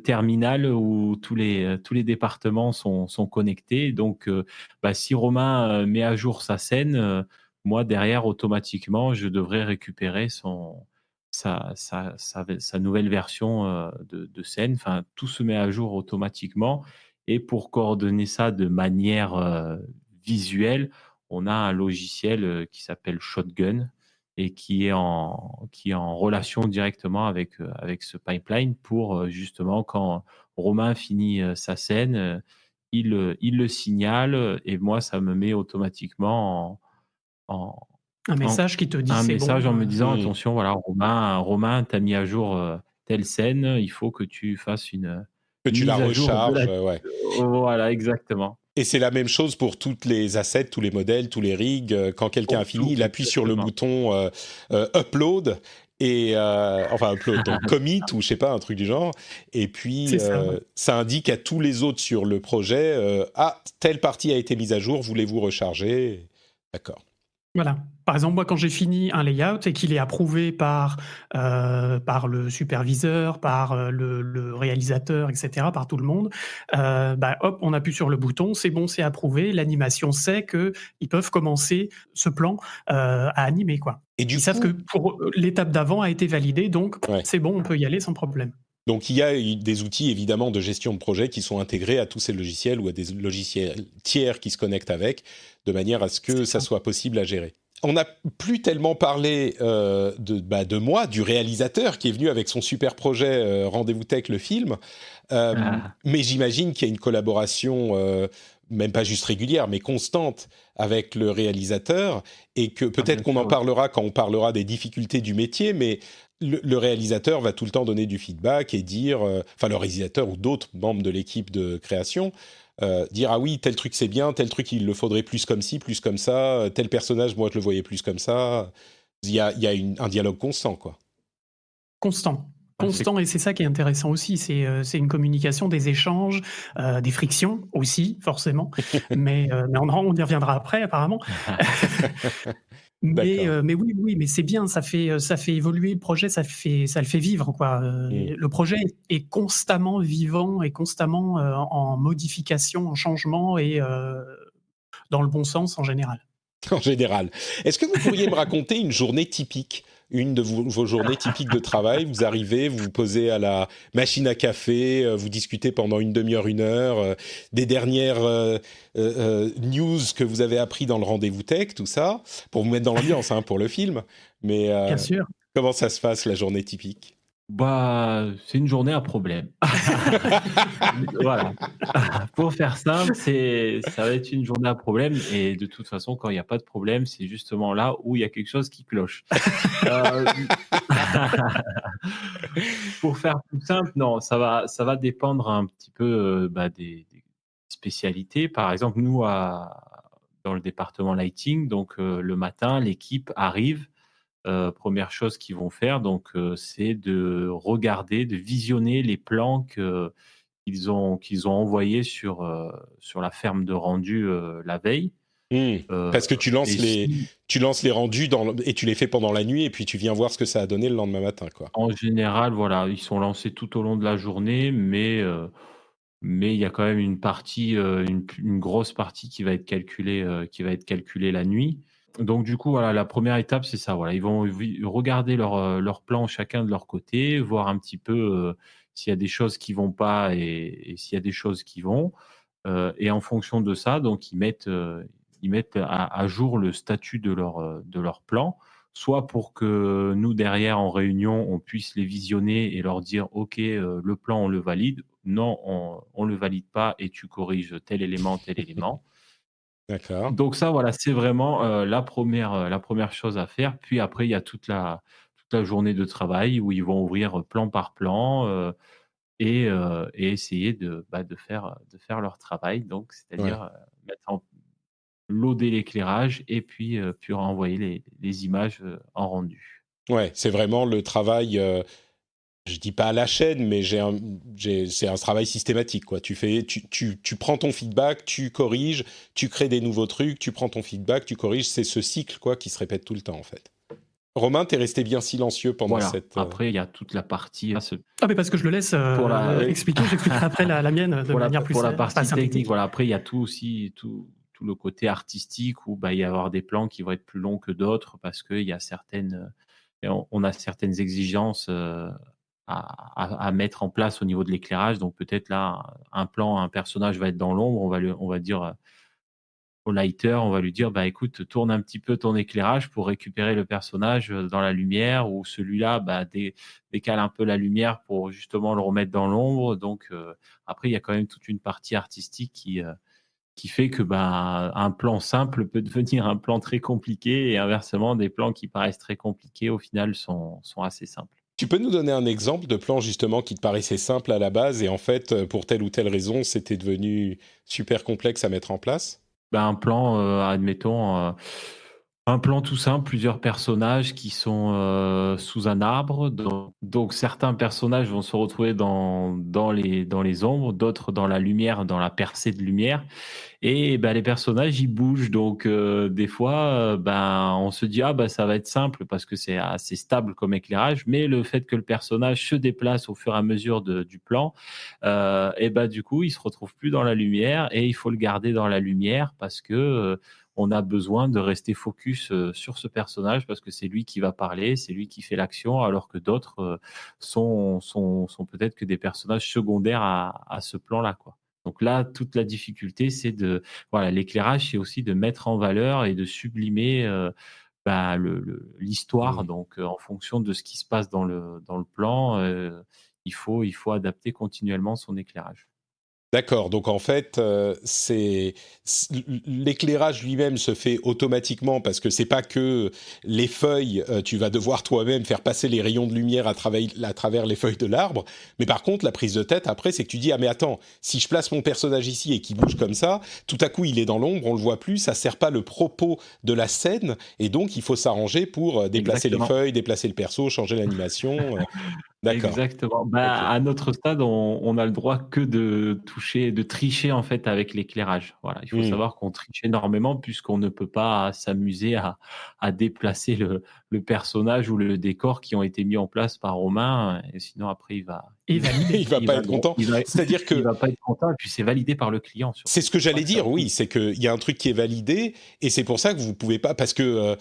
terminal où tous les départements sont connectés. Donc, si Romain met à jour sa scène, moi, derrière, automatiquement, je devrais récupérer sa nouvelle version de scène. Enfin, tout se met à jour automatiquement. Et pour coordonner ça de manière visuelle, on a un logiciel qui s'appelle Shotgun et qui est en relation directement avec ce pipeline pour justement quand Romain finit sa scène, il le signale et moi ça me met automatiquement en, Un en- message qui te dit un c'est message en bon. me disant attention, voilà, Romain t'as mis à jour telle scène, il faut que tu fasses Que une tu la mise à jour de recharges, la. ouais. Voilà, exactement. Et c'est la même chose pour toutes les assets, tous les modèles, tous les rigs. Quand quelqu'un a Pour fini, tout, il appuie sur le exactement. bouton upload et enfin upload, donc commit ou je sais pas un truc du genre. Et puis C'est ça, ouais. ça indique à tous les autres sur le projet telle partie a été mise à jour, voulez-vous recharger? D'accord. Voilà. Par exemple, moi, quand j'ai fini un layout et qu'il est approuvé par le superviseur, par le réalisateur, etc., par tout le monde, hop, on appuie sur le bouton, c'est bon, c'est approuvé. L'animation sait qu'ils peuvent commencer ce plan à animer, quoi. Et du Ils savent coup, que l'étape d'avant a été validée, donc ouais. c'est bon, on peut y aller sans problème. Donc il y a des outils évidemment de gestion de projet qui sont intégrés à tous ces logiciels ou à des logiciels tiers qui se connectent avec, de manière à ce que ça soit possible à gérer. On n'a plus tellement parlé de moi, du réalisateur qui est venu avec son super projet Rendez-vous Tech, le film, mais j'imagine qu'il y a une collaboration, même pas juste régulière, mais constante avec le réalisateur, et que peut-être qu'on en parlera quand on parlera des difficultés du métier, mais le réalisateur va tout le temps donner du feedback et dire, enfin le réalisateur ou d'autres membres de l'équipe de création, dire ah oui, tel truc c'est bien, tel truc il le faudrait plus comme ci, plus comme ça, tel personnage moi je le voyais plus comme ça. Il y a un dialogue constant, quoi. Constant. constant et c'est ça qui est intéressant aussi. C'est une communication, des échanges, des frictions aussi, forcément. Mais on y reviendra après, apparemment. D'accord. Mais oui, mais c'est bien, ça fait évoluer le projet, ça le fait vivre, quoi. Le projet est constamment vivant et constamment en modification, en changement et dans le bon sens en général. En général. Est-ce que vous pourriez me raconter une journée typique, une de vos journées typiques de travail? Vous arrivez, vous vous posez à la machine à café, vous discutez pendant une demi-heure, une heure, des dernières news que vous avez appris dans le rendez-vous tech, tout ça, pour vous mettre dans l'ambiance, hein, pour le film. Mais Bien sûr. comment ça se passe, la journée typique? Bah, c'est une journée à problème. Voilà. Pour faire simple, ça va être une journée à problème et de toute façon, quand il y a pas de problème, c'est justement là où il y a quelque chose qui cloche. Heu, pour faire plus simple, non, ça va dépendre un petit peu, des spécialités. Par exemple, nous dans le département lighting, donc le matin, l'équipe arrive. 1re chose qu'ils vont faire donc c'est de regarder, de visionner les plans qu'ils ont envoyés sur la ferme de rendu, la veille. Parce que Et si tu lances les rendus et tu les fais pendant la nuit et puis tu viens voir ce que ça a donné le lendemain matin, quoi. en général, voilà, ils sont lancés tout au long de la journée, mais il y a quand même une partie, une grosse partie qui va être calculée la nuit. Donc du coup, voilà, la première étape, c'est ça, voilà. Ils vont regarder leur plan chacun de leur côté, voir un petit peu, s'il y a des choses qui vont pas et s'il y a des choses qui vont. Et en fonction de ça, donc ils mettent à jour le statut de leur plan, soit pour que nous, derrière, en réunion, on puisse les visionner et leur dire: «OK, le plan, on le valide. Non, on le valide pas et tu corriges tel élément, tel élément». D'accord. Donc ça, voilà, c'est vraiment, la première chose à faire. Puis après, il y a toute la journée de travail où ils vont ouvrir plan par plan, et essayer de faire leur travail. Donc Ouais. c'est-à-dire, loader l'éclairage et puis renvoyer les images, en rendu. Ouais, c'est vraiment le travail, je dis pas à la chaîne, mais c'est un travail systématique, quoi. Tu prends ton feedback, tu corriges, tu crées des nouveaux trucs, tu prends ton feedback, tu corriges. C'est ce cycle, quoi, qui se répète tout le temps, en fait. Romain, t'es resté bien silencieux pendant Voilà. cette. Après, il y a toute la partie, Ah, mais parce que je le laisse pour la expliquer, j'expliquerai après la mienne de pour la manière plus pour la partie technique, synthétique. voilà. Après, il y a tout aussi, tout le côté artistique où, il y avoir des plans qui vont être plus longs que d'autres parce qu'il y a certaines, et on a certaines exigences, à mettre en place au niveau de l'éclairage. Donc peut-être là, un personnage va être dans l'ombre, on va dire, au lighter, on va lui dire: «Bah, écoute, tourne un petit peu ton éclairage pour récupérer le personnage, dans la lumière», ou celui-là, décale un peu la lumière pour justement le remettre dans l'ombre. Donc après, il y a quand même toute une partie artistique qui fait que, un plan simple peut devenir un plan très compliqué et inversement, des plans qui paraissent très compliqués, au final, sont assez simples. Tu peux nous donner un exemple de plan, justement, qui te paraissait simple à la base et en fait, pour telle ou telle raison, c'était devenu super complexe à mettre en place? Un plan, admettons, un plan tout simple, plusieurs personnages qui sont, sous un arbre. Donc certains personnages vont se retrouver dans les ombres, d'autres dans la lumière, dans la percée de lumière. Et les personnages, ils bougent. Donc des fois, on se dit: «Ah ça va être simple parce que c'est assez stable comme éclairage». Mais le fait que le personnage se déplace au fur et à mesure du plan, du coup, il se retrouve plus dans la lumière et il faut le garder dans la lumière parce que, on a besoin de rester focus, sur ce personnage parce que c'est lui qui va parler, c'est lui qui fait l'action, alors que d'autres, sont peut-être que des personnages secondaires à ce plan-là, quoi. Donc là, toute la difficulté, c'est voilà, l'éclairage, c'est aussi de mettre en valeur et de sublimer, l'histoire. Mmh. Donc en fonction de ce qui se passe dans le plan, il faut adapter continuellement son éclairage. D'accord, donc en fait, l'éclairage lui-même se fait automatiquement parce que c'est pas que les feuilles, tu vas devoir toi-même faire passer les rayons de lumière à travers les feuilles de l'arbre, mais par contre, la prise de tête après, c'est que tu dis: «Ah mais attends, si je place mon personnage ici et qu'il bouge comme ça, tout à coup il est dans l'ombre, on le voit plus, ça sert pas le propos de la scène et donc il faut s'arranger pour déplacer les Exactement. feuilles, déplacer le perso, changer l'animation». D'accord. Exactement. Ok. À notre stade, on a le droit que de tricher en fait avec l'éclairage. Voilà, il faut Hmm. savoir qu'on triche énormément puisqu'on ne peut pas s'amuser à déplacer le personnage ou le décor qui ont été mis en place par Romain. Et sinon, après, Et validé. Il va il pas va, être content. il va, C'est-à-dire il que va pas être content. Et puis, c'est validé par le client c'est surtout. ce que C'est ça j'allais que ça dire. vaut. Oui, c'est qu'il y a un truc qui est validé et c'est pour ça que vous pouvez pas parce que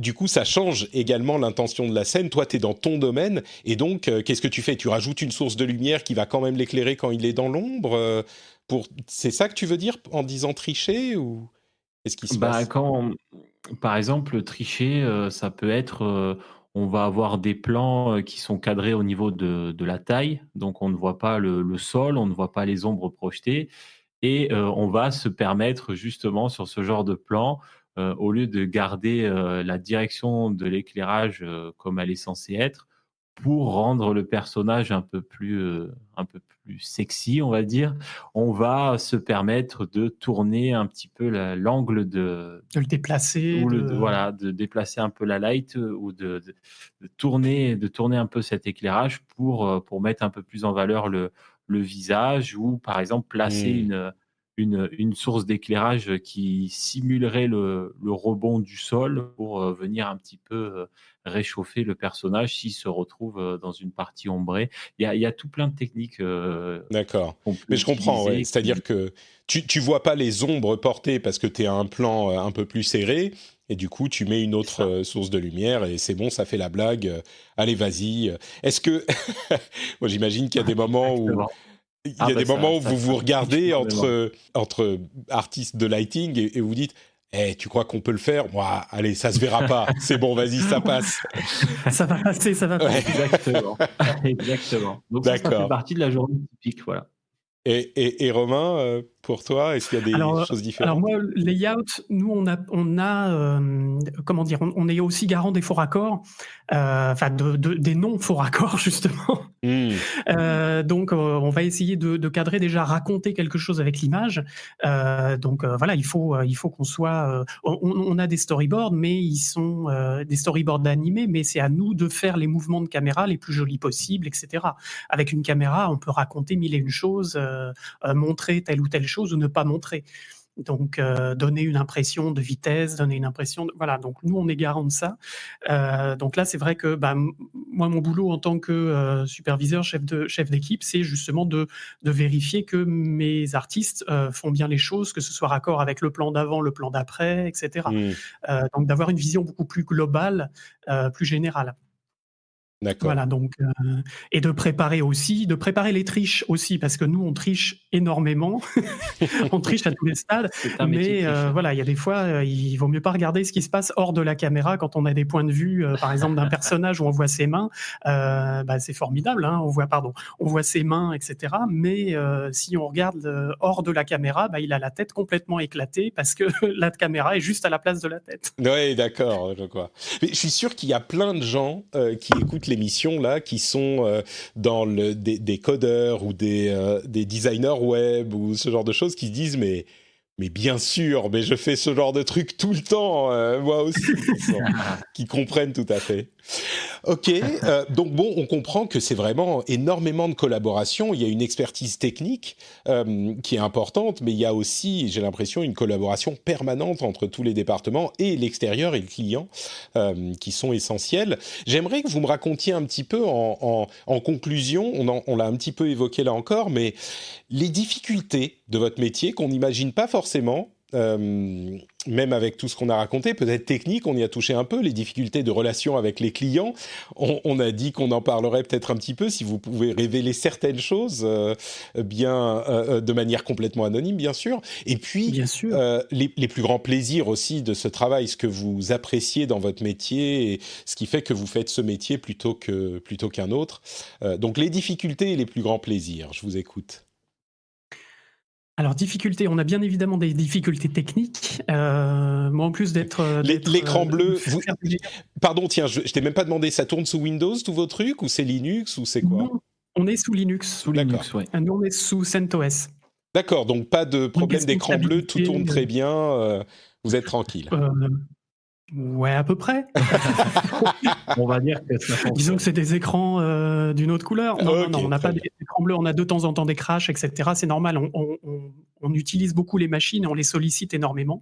du coup, ça change également l'intention de la scène. Toi, tu es dans ton domaine, et donc, qu'est-ce que tu fais? Tu rajoutes une source de lumière qui va quand même l'éclairer quand il est dans l'ombre C'est ça que tu veux dire en disant tricher, ou qu'est-ce qui se Bah, passe? quand, par exemple, tricher, ça peut être, on va avoir des plans, qui sont cadrés au niveau de la taille, donc on ne voit pas le sol, on ne voit pas les ombres projetées et on va se permettre justement sur ce genre de plan, au lieu de garder, la direction de l'éclairage, comme elle est censée être, pour rendre le personnage un peu plus sexy, on va dire, on va se permettre de tourner un petit peu l'angle De le déplacer, ou voilà, de déplacer un peu la light, ou de tourner un peu cet éclairage pour mettre un peu plus en valeur le visage, ou par exemple placer Hmm. une source d'éclairage qui simulerait le rebond du sol pour venir un petit peu réchauffer le personnage s'il se retrouve dans une partie ombrée. Il y a tout plein de techniques D'accord. qu'on peut Mais je comprends, ouais. utiliser. C'est-à-dire que tu vois pas les ombres portées parce que tu es à un plan un peu plus serré, et du coup, tu mets une C'est autre ça, source de lumière, et c'est bon, ça fait la blague. Allez, vas-y. Est-ce que... Moi, j'imagine qu'il y a des moments où exactement. il Ah y a bah des moments où vous ça vous triche regardez énormément. entre artistes de lighting, et vous dites, eh, tu crois qu'on peut le faire? Ouah, allez, ça se verra pas. C'est bon, vas-y, ça passe. Ça va passer, ça va Ouais. passer. Exactement, exactement. Donc ça fait D'accord. partie de la journée typique, voilà. Et Romain, pour toi, est-ce qu'il y a des choses Alors différentes? moi, layout, nous comment dire, on est aussi garant des faux raccords, enfin des non faux raccords justement. Hmm. Donc, on va essayer de cadrer déjà, raconter quelque chose avec l'image. Donc, voilà, il faut qu'on soit. On a des storyboards, mais ils sont des storyboards animés, mais c'est à nous de faire les mouvements de caméra les plus jolis possibles, etc. Avec une caméra, on peut raconter mille et une choses, montrer telle ou telle chose ou ne pas montrer. Donc, donner une impression de vitesse, donner une impression de... Voilà, donc nous, on est garant de ça. Donc là, c'est vrai que moi, mon boulot en tant que superviseur, chef d'équipe, c'est justement de vérifier que mes artistes font bien les choses, que ce soit raccord avec le plan d'avant, le plan d'après, etc. Hmm. Donc d'avoir une vision beaucoup plus globale, plus générale. D'accord. Voilà, donc et de préparer les triches aussi, parce que nous, on triche énormément. On triche à tous les stades, C'est un métier de mais tricheur. voilà, il y a des fois, il vaut mieux pas regarder ce qui se passe hors de la caméra quand on a des points de vue, par exemple d'un personnage où on voit ses mains, c'est formidable, hein, on voit ses mains, etc. Mais si on regarde hors de la caméra, il a la tête complètement éclatée parce que la caméra est juste à la place de la tête. Ouais, d'accord, je crois. Mais je suis sûr qu'il y a plein de gens qui écoutent l'émission là, qui sont dans des codeurs ou des designers web ou ce genre de choses, qui se disent mais bien sûr, mais je fais ce genre de truc tout le temps, moi aussi, qui comprennent tout à fait. Ok, donc bon, on comprend que c'est vraiment énormément de collaboration. Il y a une expertise technique qui est importante, mais il y a aussi, j'ai l'impression, une collaboration permanente entre tous les départements et l'extérieur et le client qui sont essentiels. J'aimerais que vous me racontiez un petit peu en conclusion, on l'a un petit peu évoqué là encore, mais les difficultés de votre métier qu'on n'imagine pas forcément. Même avec tout ce qu'on a raconté, peut-être technique, on y a touché un peu, les difficultés de relation avec les clients. On a dit qu'on en parlerait peut-être un petit peu, si vous pouvez révéler certaines choses, de manière complètement anonyme, bien sûr. Et puis, Bien sûr. les plus grands plaisirs aussi de ce travail, ce que vous appréciez dans votre métier, et ce qui fait que vous faites ce métier plutôt qu'un autre. Donc, les difficultés et les plus grands plaisirs, je vous écoute. Alors difficultés, on a bien évidemment des difficultés techniques. Moi, en plus L'écran bleu, faire des... pardon, tiens, je t'ai même pas demandé, ça tourne sous Windows tous vos trucs, ou c'est Linux, ou c'est quoi? Non, on est sous Linux. Sous D'accord. Linux, ouais. Nous, on est sous CentOS. D'accord, donc pas de Pour une problème question de d'écran bleu, tout stabilité, tourne très bien, vous êtes tranquille. euh, Ouais, à peu près. On va dire que ça fonctionne. Disons que c'est des écrans d'une autre couleur. Non, on n'a très pas bien. des écrans bleus, on a de temps en temps des crashs, etc. C'est normal, on utilise beaucoup les machines et on les sollicite énormément.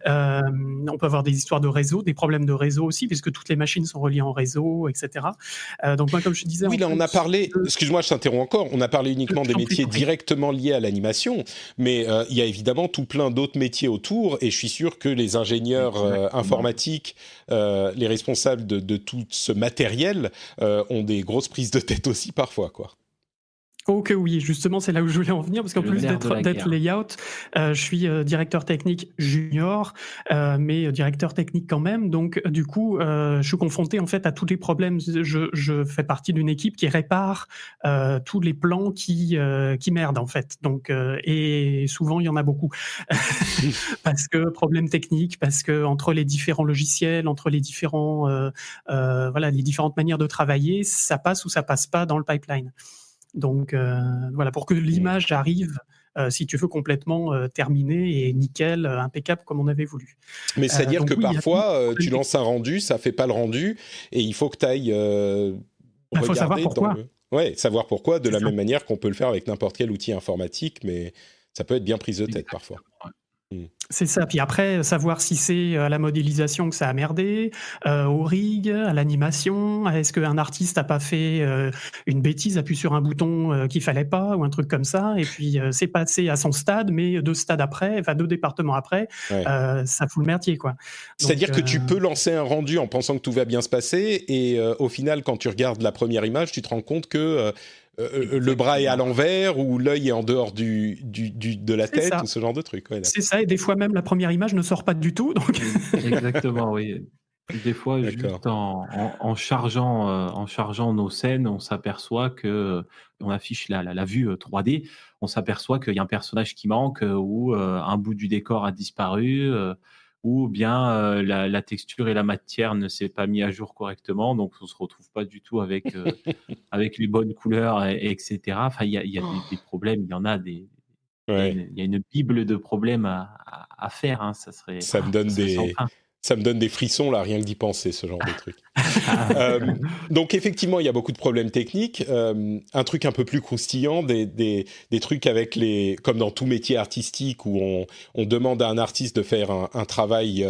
On peut avoir des histoires de réseau, des problèmes de réseau aussi, puisque toutes les machines sont reliées en réseau, etc. Donc moi, comme je disais... Oui, là, on a parlé, excuse-moi, je t'interromps encore, on a parlé uniquement des métiers directement liés à l'animation, mais il y a évidemment tout plein d'autres métiers autour, et je suis sûr que les ingénieurs informatiques, les responsables de tout ce matériel, ont des grosses prises de tête aussi parfois, quoi. Oh que oui, justement, c'est là où je voulais en venir, parce qu'en plus d'être layout, je suis directeur technique junior, mais directeur technique quand même. Donc, du coup, je suis confronté en fait à tous les problèmes. Je fais partie d'une équipe qui répare tous les plans qui merdent en fait. Donc, et souvent il y en a beaucoup, parce que problème technique, parce que entre les différents logiciels, entre les différents, voilà, les différentes manières de travailler, ça passe ou ça passe pas dans le pipeline. Donc voilà, pour que l'image arrive, si tu veux, complètement terminée et nickel, impeccable comme on avait voulu. Mais c'est-à-dire que oui, parfois, tu lances un rendu, ça fait pas le rendu, et il faut que tu ailles regarder faut savoir pourquoi. Ouais, savoir pourquoi, de la même manière qu'on peut le faire avec n'importe quel outil informatique, mais ça peut être bien prise de tête parfois. C'est ça. Puis après, savoir si c'est à la modélisation que ça a merdé, au rig, à l'animation. Est-ce qu'un artiste n'a pas fait une bêtise, appuie sur un bouton qu'il fallait pas ou un truc comme ça, et puis c'est passé à son stade, mais 2 stades après, enfin 2 départements après, ça fout le merdier, quoi. C'est-à-dire que tu peux lancer un rendu en pensant que tout va bien se passer, et au final, quand tu regardes la première image, tu te rends compte que le bras est à l'envers, ou l'œil est en dehors de la tête, ou ce genre de truc. Ouais, c'est ça, et des fois même la première image ne sort pas du tout. Donc... Exactement, oui. Des fois, juste en chargeant nos scènes, on s'aperçoit que on affiche la vue 3D, on s'aperçoit qu'il y a un personnage qui manque, ou un bout du décor a disparu, ou bien la texture et la matière ne s'est pas mis à jour correctement, donc on se retrouve pas du tout avec avec les bonnes couleurs, etc. Enfin, il y a des problèmes, il y en a des. Il y a une bible de problèmes à faire, hein. Ça me donne des frissons là, rien que d'y penser, ce genre de truc. Donc effectivement, il y a beaucoup de problèmes techniques. Un truc un peu plus croustillant, des trucs avec comme dans tout métier artistique où on demande à un artiste de faire un travail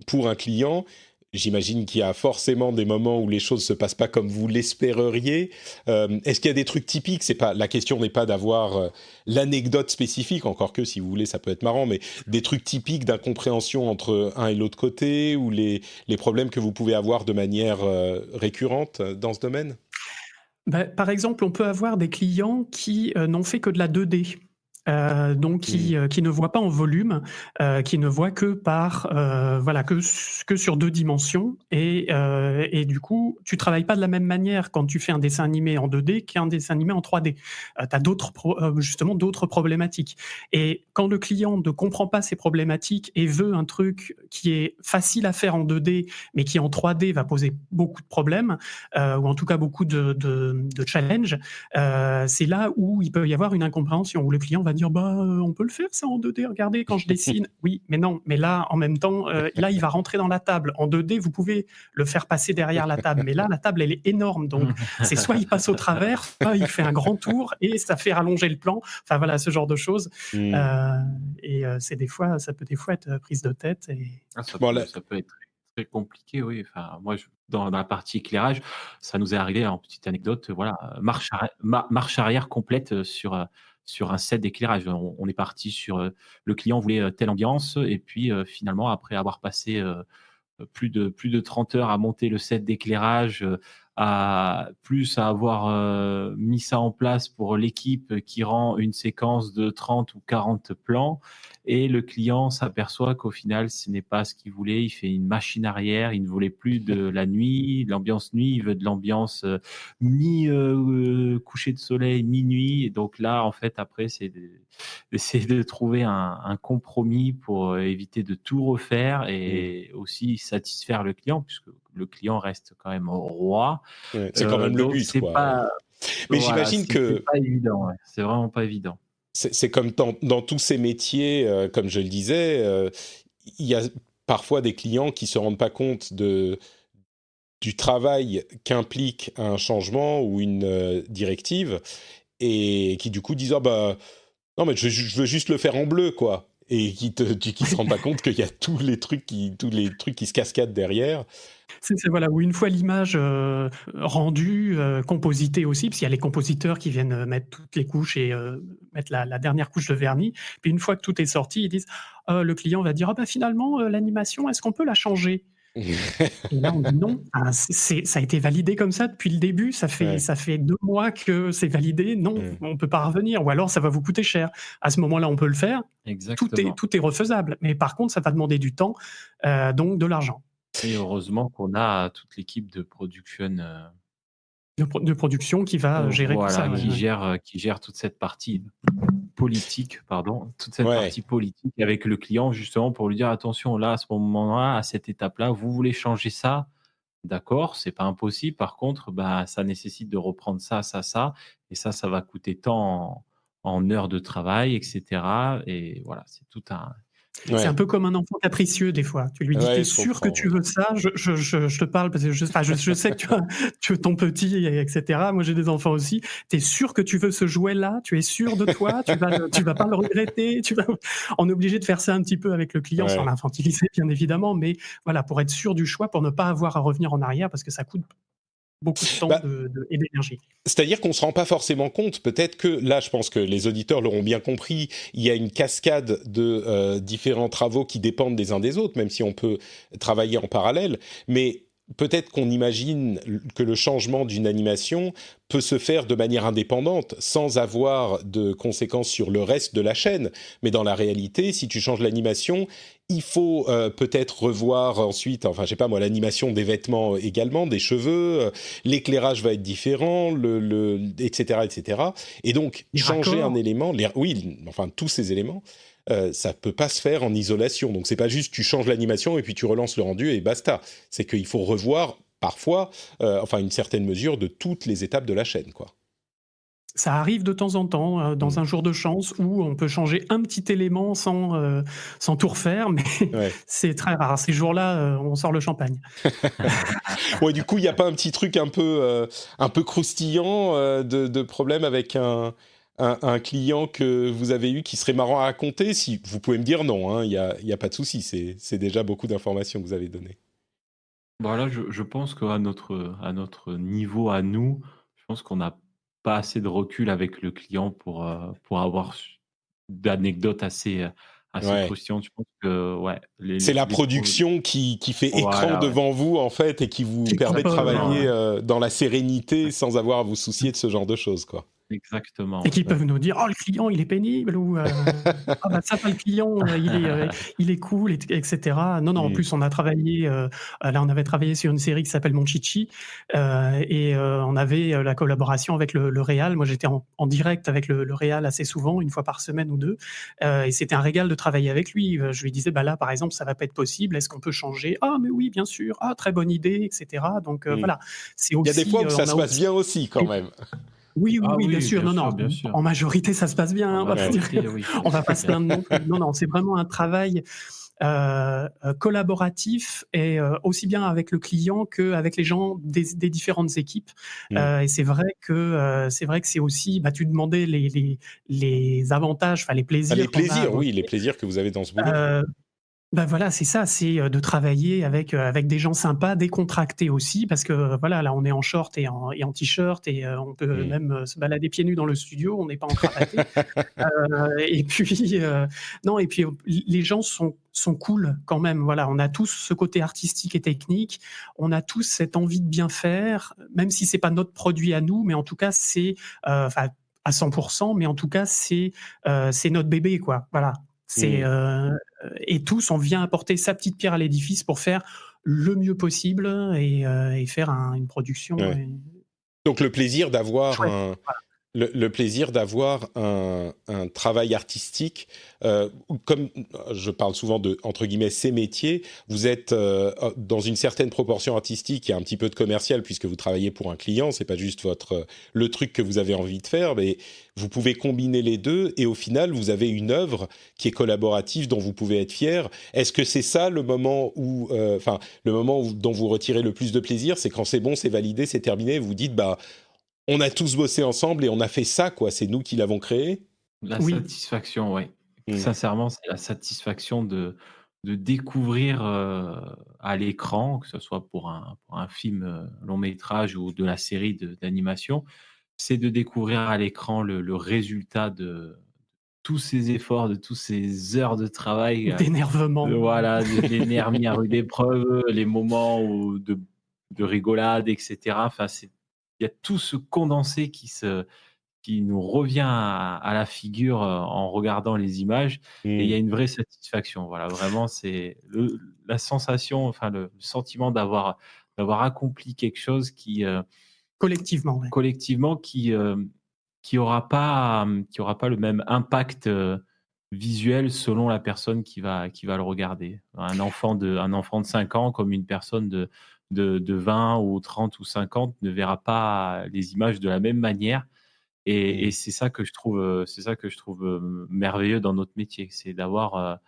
pour un client. J'imagine qu'il y a forcément des moments où les choses se passent pas comme vous l'espéreriez. Est-ce qu'il y a des trucs typiques ? La question n'est pas d'avoir l'anecdote spécifique, encore que si vous voulez, ça peut être marrant, mais des trucs typiques d'incompréhension entre un et l'autre côté, ou les problèmes que vous pouvez avoir de manière récurrente dans ce domaine ? Par exemple, on peut avoir des clients qui n'ont fait que de la 2D. Donc qui ne voit pas en volume, qui ne voit que par voilà, que sur 2 dimensions, et du coup tu travailles pas de la même manière quand tu fais un dessin animé en 2D qu'un dessin animé en 3D. Tu as justement d'autres problématiques, et quand le client ne comprend pas ces problématiques et veut un truc qui est facile à faire en 2D mais qui en 3D va poser beaucoup de problèmes, ou en tout cas beaucoup de challenges, c'est là où il peut y avoir une incompréhension, où le client va dire on peut le faire ça en 2D, regardez quand je dessine. Oui, mais non, mais là en même temps, là il va rentrer dans la table. En 2D, vous pouvez le faire passer derrière la table, mais là la table elle est énorme, donc c'est soit il passe au travers, soit il fait un grand tour et ça fait rallonger le plan. Enfin voilà, ce genre de choses. C'est ça peut des fois être prise de tête. Ça peut être très compliqué, oui. Enfin, moi, dans la partie éclairage, ça nous est arrivé, en petite anecdote, voilà, marche arrière complète sur un set d'éclairage. On est parti sur le client voulait telle ambiance, et puis finalement, après avoir passé plus de 30 heures à monter le set d'éclairage, à avoir mis ça en place pour l'équipe qui rend une séquence de 30 ou 40 plans, et le client s'aperçoit qu'au final ce n'est pas ce qu'il voulait. Il fait une machine arrière, il ne voulait plus de la nuit, de l'ambiance nuit, il veut de l'ambiance coucher de soleil, minuit. Et donc là en fait après c'est d'essayer de trouver un compromis pour éviter de tout refaire, et aussi satisfaire le client, puisque le client reste quand même roi. C'est quand même le but, quoi. Mais voilà, j'imagine que c'est pas évident, c'est vraiment pas évident. C'est comme dans tous ces métiers, comme je le disais, il y a parfois des clients qui se rendent pas compte du travail qu'implique un changement ou une directive et qui du coup disent non mais je veux juste le faire en bleu quoi, et qui se rendent pas compte qu'il y a tous les trucs qui se cascadent derrière. C'est voilà, où une fois l'image rendue, compositée aussi, parce qu'il y a les compositeurs qui viennent mettre toutes les couches et mettre la dernière couche de vernis. Puis une fois que tout est sorti, ils disent le client va dire finalement l'animation, est-ce qu'on peut la changer? Et là on dit non, ça a été validé comme ça depuis le début, ça fait 2 mois que c'est validé, non, on peut pas revenir, ou alors ça va vous coûter cher. À ce moment-là, on peut le faire, tout est refaisable, mais par contre ça va demander du temps, donc de l'argent. Et heureusement qu'on a toute l'équipe de production de production qui va gérer tout ça. Qui gère toute cette partie politique, partie politique avec le client, justement pour lui dire attention, là, à ce moment-là, à cette étape-là, vous voulez changer ça, d'accord, c'est pas impossible. Par contre, ça nécessite de reprendre ça, et ça va coûter tant en heures de travail, etc. Et voilà, c'est tout un... C'est un peu comme un enfant capricieux des fois. Tu lui dis t'es sûr que tu veux ça? Je te parle parce que je sais que tu veux ton petit, etc. Moi j'ai des enfants aussi. T'es sûr que tu veux ce jouet-là? Tu es sûr de toi? Tu vas pas le regretter? On est obligé de faire ça un petit peu avec le client sans l'infantiliser bien évidemment, mais voilà, pour être sûr du choix, pour ne pas avoir à revenir en arrière parce que ça coûte beaucoup de temps et d'énergie. C'est-à-dire qu'on ne se rend pas forcément compte. Peut-être que là, je pense que les auditeurs l'auront bien compris, il y a une cascade de différents travaux qui dépendent des uns des autres, même si on peut travailler en parallèle. Mais peut-être qu'on imagine que le changement d'une animation peut se faire de manière indépendante, sans avoir de conséquences sur le reste de la chaîne. Mais dans la réalité, si tu changes l'animation, il faut peut-être revoir ensuite, enfin, je sais pas moi, l'animation des vêtements également, des cheveux, l'éclairage va être différent, etc., etc. Et donc, changer un élément, tous ces éléments, ça peut pas se faire en isolation. Donc, c'est pas juste tu changes l'animation et puis tu relances le rendu et basta. C'est qu'il faut revoir parfois, une certaine mesure de toutes les étapes de la chaîne, quoi. Ça arrive de temps en temps, dans un jour de chance où on peut changer un petit élément sans tout refaire, mais c'est très rare. Ces jours-là, on sort le champagne. Ouais, du coup, il n'y a pas un petit truc un peu croustillant de problème avec un client que vous avez eu qui serait marrant à raconter? Si vous pouvez me dire non, il n'y a pas de souci, c'est déjà beaucoup d'informations que vous avez données. Voilà, je pense qu'à notre niveau à nous, je pense qu'on n'a pas assez de recul avec le client pour avoir d'anecdotes assez croustillantes. Je pense que c'est la production qui fait écran devant vous en fait et qui vous permet de travailler dans la sérénité sans avoir à vous soucier de ce genre de choses, quoi. Exactement. Et qui peuvent nous dire le client il est pénible, ou ça pas le client il est cool, etc. Non, en plus on a travaillé là on avait travaillé sur une série qui s'appelle Mon Chichi, et on avait la collaboration avec le réal. Moi j'étais en direct avec le réal assez souvent, une fois par semaine ou deux, et c'était un régal de travailler avec lui. Je lui disais là par exemple ça va pas être possible, est-ce qu'on peut changer? Mais oui bien sûr, très bonne idée, etc. Donc voilà, c'est aussi, il y a des fois où ça se passe bien aussi quand même. Oui, bien sûr. Bien sûr. En majorité, ça se passe bien. On va pas se plaindre non plus. Non, c'est vraiment un travail collaboratif, et aussi bien avec le client qu'avec les gens des différentes équipes. Et c'est vrai que c'est aussi. Tu demandais les avantages, les plaisirs. Les plaisirs, les plaisirs que vous avez dans ce boulot. Voilà, c'est ça, c'est de travailler avec des gens sympas, décontractés aussi, parce que là on est en short et en t-shirt, et on peut même se balader pieds nus dans le studio, on n'est pas en cravaté. Et puis les gens sont cool quand même. Voilà, on a tous ce côté artistique et technique, on a tous cette envie de bien faire, même si c'est pas notre produit à nous, mais en tout cas c'est à 100%, mais en tout cas c'est notre bébé, quoi. Voilà. Et tous, on vient apporter sa petite pierre à l'édifice pour faire le mieux possible et faire une production. Donc le plaisir d'avoir le plaisir d'avoir un travail artistique, comme je parle souvent de, entre guillemets, ces métiers, vous êtes dans une certaine proportion artistique, il y a un petit peu de commercial puisque vous travaillez pour un client, c'est pas juste le truc que vous avez envie de faire, mais vous pouvez combiner les deux et au final, vous avez une œuvre qui est collaborative dont vous pouvez être fier. Est-ce que c'est ça le moment où, dont vous retirez le plus de plaisir, c'est quand c'est bon, c'est validé, c'est terminé, vous dites, bah, on a tous bossé ensemble et on a fait ça, quoi. C'est nous qui l'avons créé. La Oui, satisfaction, ouais. Mm. Sincèrement, c'est la satisfaction de découvrir, à l'écran, que ce soit pour un film, long métrage ou de la série d'animation, c'est de découvrir à l'écran le résultat de tous ces efforts, de tous ces heures de travail, d'énervement. voilà, les nerfs mis à rude épreuve, les moments où de rigolade et cetera. Enfin, il y a tout ce condensé qui nous revient à la figure, en regardant les images et il y a Mm. une vraie satisfaction. Voilà, vraiment, c'est la sensation, enfin le sentiment d'avoir accompli quelque chose Collectivement, ouais. collectivement qui aura pas le même impact, visuel selon la personne qui va le regarder. Un enfant de 5 ans comme une personne de 20 ou 30 ou 50 ne verra pas les images de la même manière et Mm. c'est ça que je trouve, merveilleux dans notre métier. C'est d'avoir,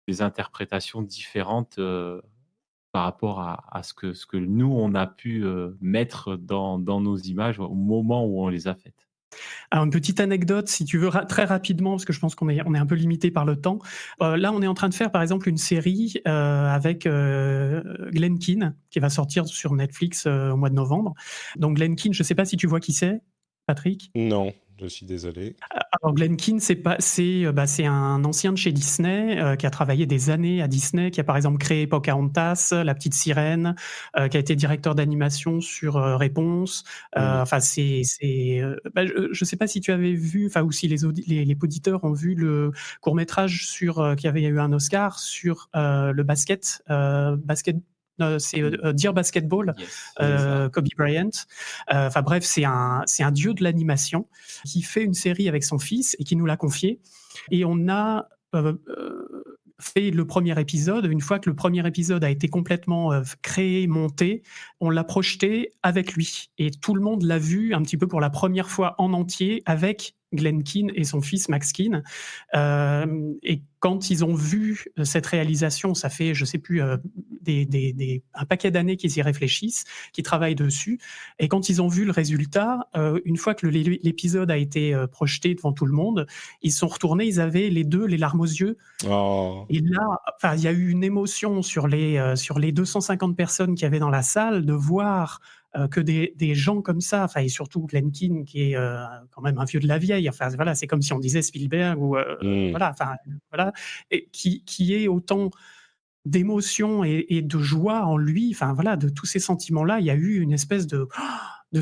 des interprétations différentes, par rapport à ce que nous, on a pu, mettre dans nos images au moment où on les a faites. Alors, une petite anecdote, si tu veux, très rapidement, parce que je pense qu'on est un peu limité par le temps. Là, on est en train de faire, par exemple, une série avec Glenn Keane, qui va sortir sur Netflix au mois de novembre. Donc, Glenn Keane, je ne sais pas si tu vois qui c'est, Patrick. Non, je suis désolé. Alors Glenn Keane, c'est un ancien de chez Disney qui a travaillé des années à Disney, qui a par exemple créé Pocahontas, La Petite Sirène, qui a été directeur d'animation sur Réponse. Enfin, je sais pas si tu avais vu, enfin ou si les auditeurs ont vu le court métrage sur qui avait eu un Oscar sur le basket. C'est Dear Basketball, Yes, c'est ça. Kobe Bryant. Enfin bref, c'est un dieu de l'animation qui fait une série avec son fils et qui nous l'a confié. Et on a fait le premier épisode. Une fois que le premier épisode a été complètement créé, monté, on l'a projeté avec lui. Et tout le monde l'a vu un petit peu pour la première fois en entier avec Glenn Keane et son fils Max Keane. Et quand ils ont vu cette réalisation, ça fait, je sais plus, un paquet d'années qu'ils y réfléchissent, qu'ils travaillent dessus. Et quand ils ont vu le résultat, une fois que l'épisode a été projeté devant tout le monde, ils sont retournés, ils avaient les deux les larmes aux yeux. Oh. Et là, enfin, il y a eu une émotion sur les 250 personnes qu'il y avait dans la salle de voir que des gens comme ça, enfin, et surtout Glenn Keane, qui est quand même un vieux de la vieille, enfin, voilà, c'est comme si on disait Spielberg, ou Mm. voilà, enfin, voilà, et qui est autant d'émotion et de joie en lui, enfin, voilà, de tous ces sentiments-là, il y a eu une espèce de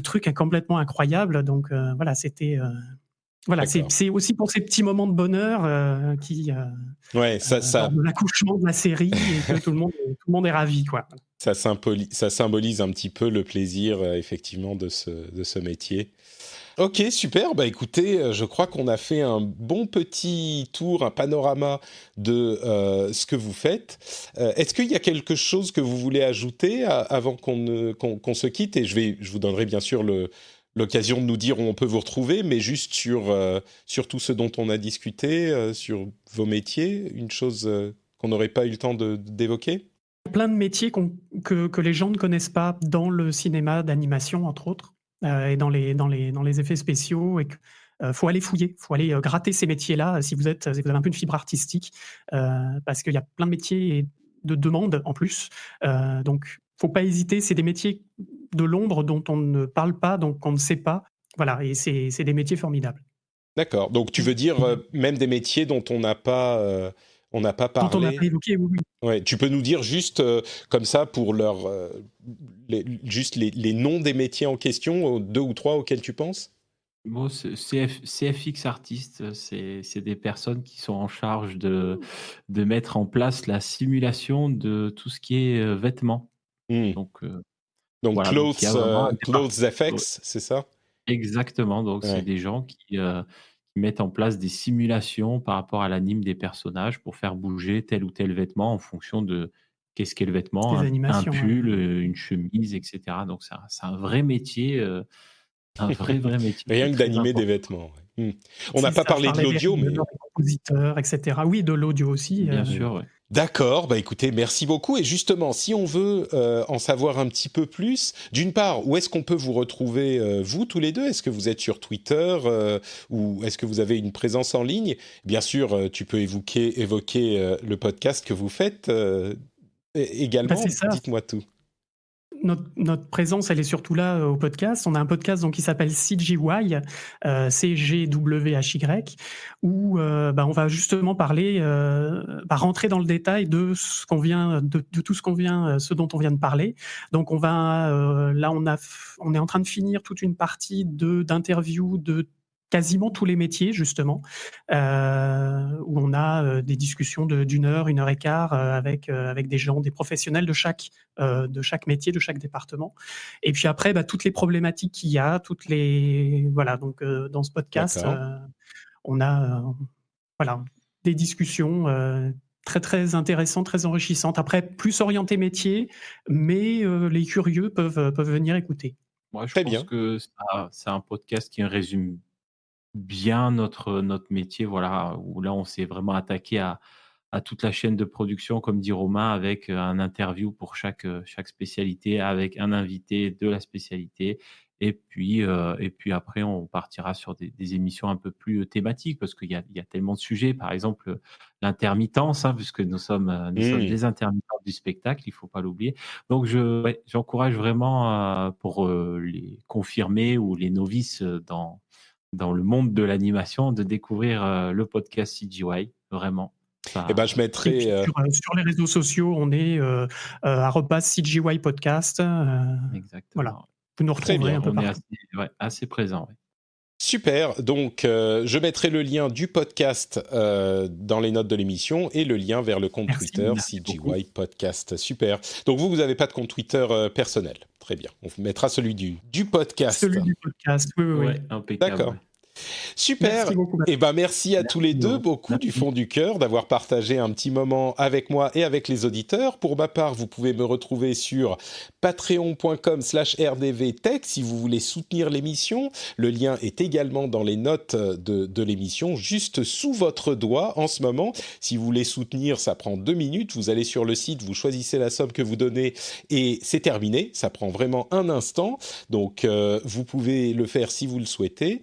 truc complètement incroyable, donc voilà, c'était... voilà, D'accord. c'est aussi pour ces petits moments de bonheur Ouais, lors de l'accouchement de la série et que tout le monde est ravi, quoi. ça symbolise un petit peu le plaisir, effectivement, de ce métier. Ok, super. Bah écoutez, je crois qu'on a fait un bon petit tour, un panorama de ce que vous faites. Est-ce qu'il y a quelque chose que vous voulez ajouter avant qu'on se quitte? Et je vous donnerai bien sûr l'occasion de nous dire où on peut vous retrouver, mais juste sur tout ce dont on a discuté, sur vos métiers, une chose qu'on n'aurait pas eu le temps d'évoquer? Plein de métiers que les gens ne connaissent pas dans le cinéma d'animation, entre autres, et dans les effets spéciaux, et faut aller fouiller, faut aller gratter ces métiers-là si vous avez un peu une fibre artistique, parce qu'il y a plein de métiers et de demandes en plus. Donc, faut pas hésiter. C'est des métiers de l'ombre dont on ne parle pas, donc on ne sait pas. Voilà, et c'est des métiers formidables. D'accord. Donc tu veux dire même des métiers dont on n'a pas Dont on n'a pas parlé. évoqué, oui, oui. Ouais, tu peux nous dire juste comme ça pour juste les noms des métiers en question, deux ou trois auxquels tu penses? Bon, CFX artistes, c'est des personnes qui sont en charge de mettre en place la simulation de tout ce qui est, vêtements. Hmm. Donc Donc voilà, donc il y a vraiment un Clothes département. FX, c'est ça? Exactement, donc c'est Ouais. des gens qui mettent en place des simulations par rapport à l'anime des personnages pour faire bouger tel ou tel vêtement en fonction de qu'est-ce qu'est le vêtement, Les un animations, ouais. pull, une chemise et cetera. Donc c'est un vrai métier, un vrai métier qui Rien est que très d'animer des important. vêtements. Ouais. On n'a C'est pas ça, je parlé de parlais des l'audio, mais riggeurs, des compositeurs, et cetera. Oui, de l'audio aussi, Bien mmh. sûr, ouais. D'accord, bah écoutez, merci beaucoup. Et justement, si on veut en savoir un petit peu plus, d'une part, où est-ce qu'on peut vous retrouver, vous tous les deux? Est-ce que vous êtes sur Twitter ou est-ce que vous avez une présence en ligne? Bien sûr, tu peux évoquer le podcast que vous faites bah, également. c'est ça. Dites-moi tout. Notre présence, elle est surtout là, au podcast. On a un podcast donc qui s'appelle CGY, CGWHY, où, bah, on va justement parler, rentrer dans le détail de ce qu'on vient de tout ce qu'on vient, ce dont on vient de parler. Donc on va, là on est en train de finir toute une partie d'interviews de quasiment tous les métiers justement, où on a, des discussions d'1 heure, 1 heure et quart, avec des gens, des professionnels de chaque métier, de chaque département. Et puis après, bah, toutes les problématiques qu'il y a, voilà. Donc dans ce podcast, D'accord. on a voilà des discussions très très intéressantes, très enrichissantes. Après, plus orientées métier, mais les curieux peuvent venir écouter. Moi, je Très pense bien. que ça c'est un podcast qui résume bien notre métier, voilà, où là, on s'est vraiment attaqué à toute la chaîne de production, comme dit Romain, avec, un interview pour chaque spécialité, avec un invité de la spécialité et puis après on partira sur des émissions un peu plus, thématiques parce qu'il y a tellement de sujets. Par exemple, l'intermittence, hein, puisque nous sommes Mmh. des intermittents du spectacle, il faut pas l'oublier. Donc ouais, j'encourage vraiment, pour, les confirmés ou les novices, dans le monde de l'animation, de découvrir, le podcast CGY, vraiment. Eh ben, je Ça Et puis mettrai. sur les réseaux sociaux, on est @CGY Podcast. Voilà, exactement. vous nous Très retrouverez bien. un peu On est partout. assez ouais, assez présent, ouais. Super, donc je mettrai le lien du podcast dans les notes de l'émission et le lien vers le compte Twitter Merci beaucoup. CGY Podcast. Super. Donc vous n'avez pas de compte Twitter personnel. Très bien. On vous mettra celui du podcast. Celui du podcast, oui, oui, oui. Ouais, impeccable, D'accord. ouais. Super. Merci beaucoup. Eh ben merci à tous les deux beaucoup du Merci. fond du cœur d'avoir partagé un petit moment avec moi et avec les auditeurs. Pour ma part, vous pouvez me retrouver sur patreon.com/rdvtech si vous voulez soutenir l'émission. Le lien est également dans les notes de l'émission, juste sous votre doigt en ce moment. Si vous voulez soutenir, ça prend 2 minutes. Vous allez sur le site, vous choisissez la somme que vous donnez et c'est terminé. Ça prend vraiment un instant. Donc vous pouvez le faire si vous le souhaitez.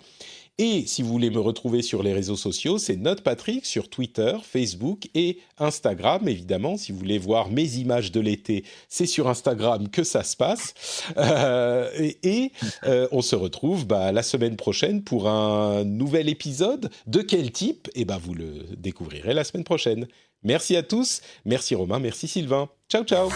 Et si vous voulez me retrouver sur les réseaux sociaux, c'est NotePatrick sur Twitter, Facebook et Instagram. Évidemment, si vous voulez voir mes images de l'été, c'est sur Instagram que ça se passe. On se retrouve la semaine prochaine pour un nouvel épisode. De quel type? Vous le découvrirez la semaine prochaine. Merci à tous. Merci Romain, merci Sylvain. Ciao, ciao.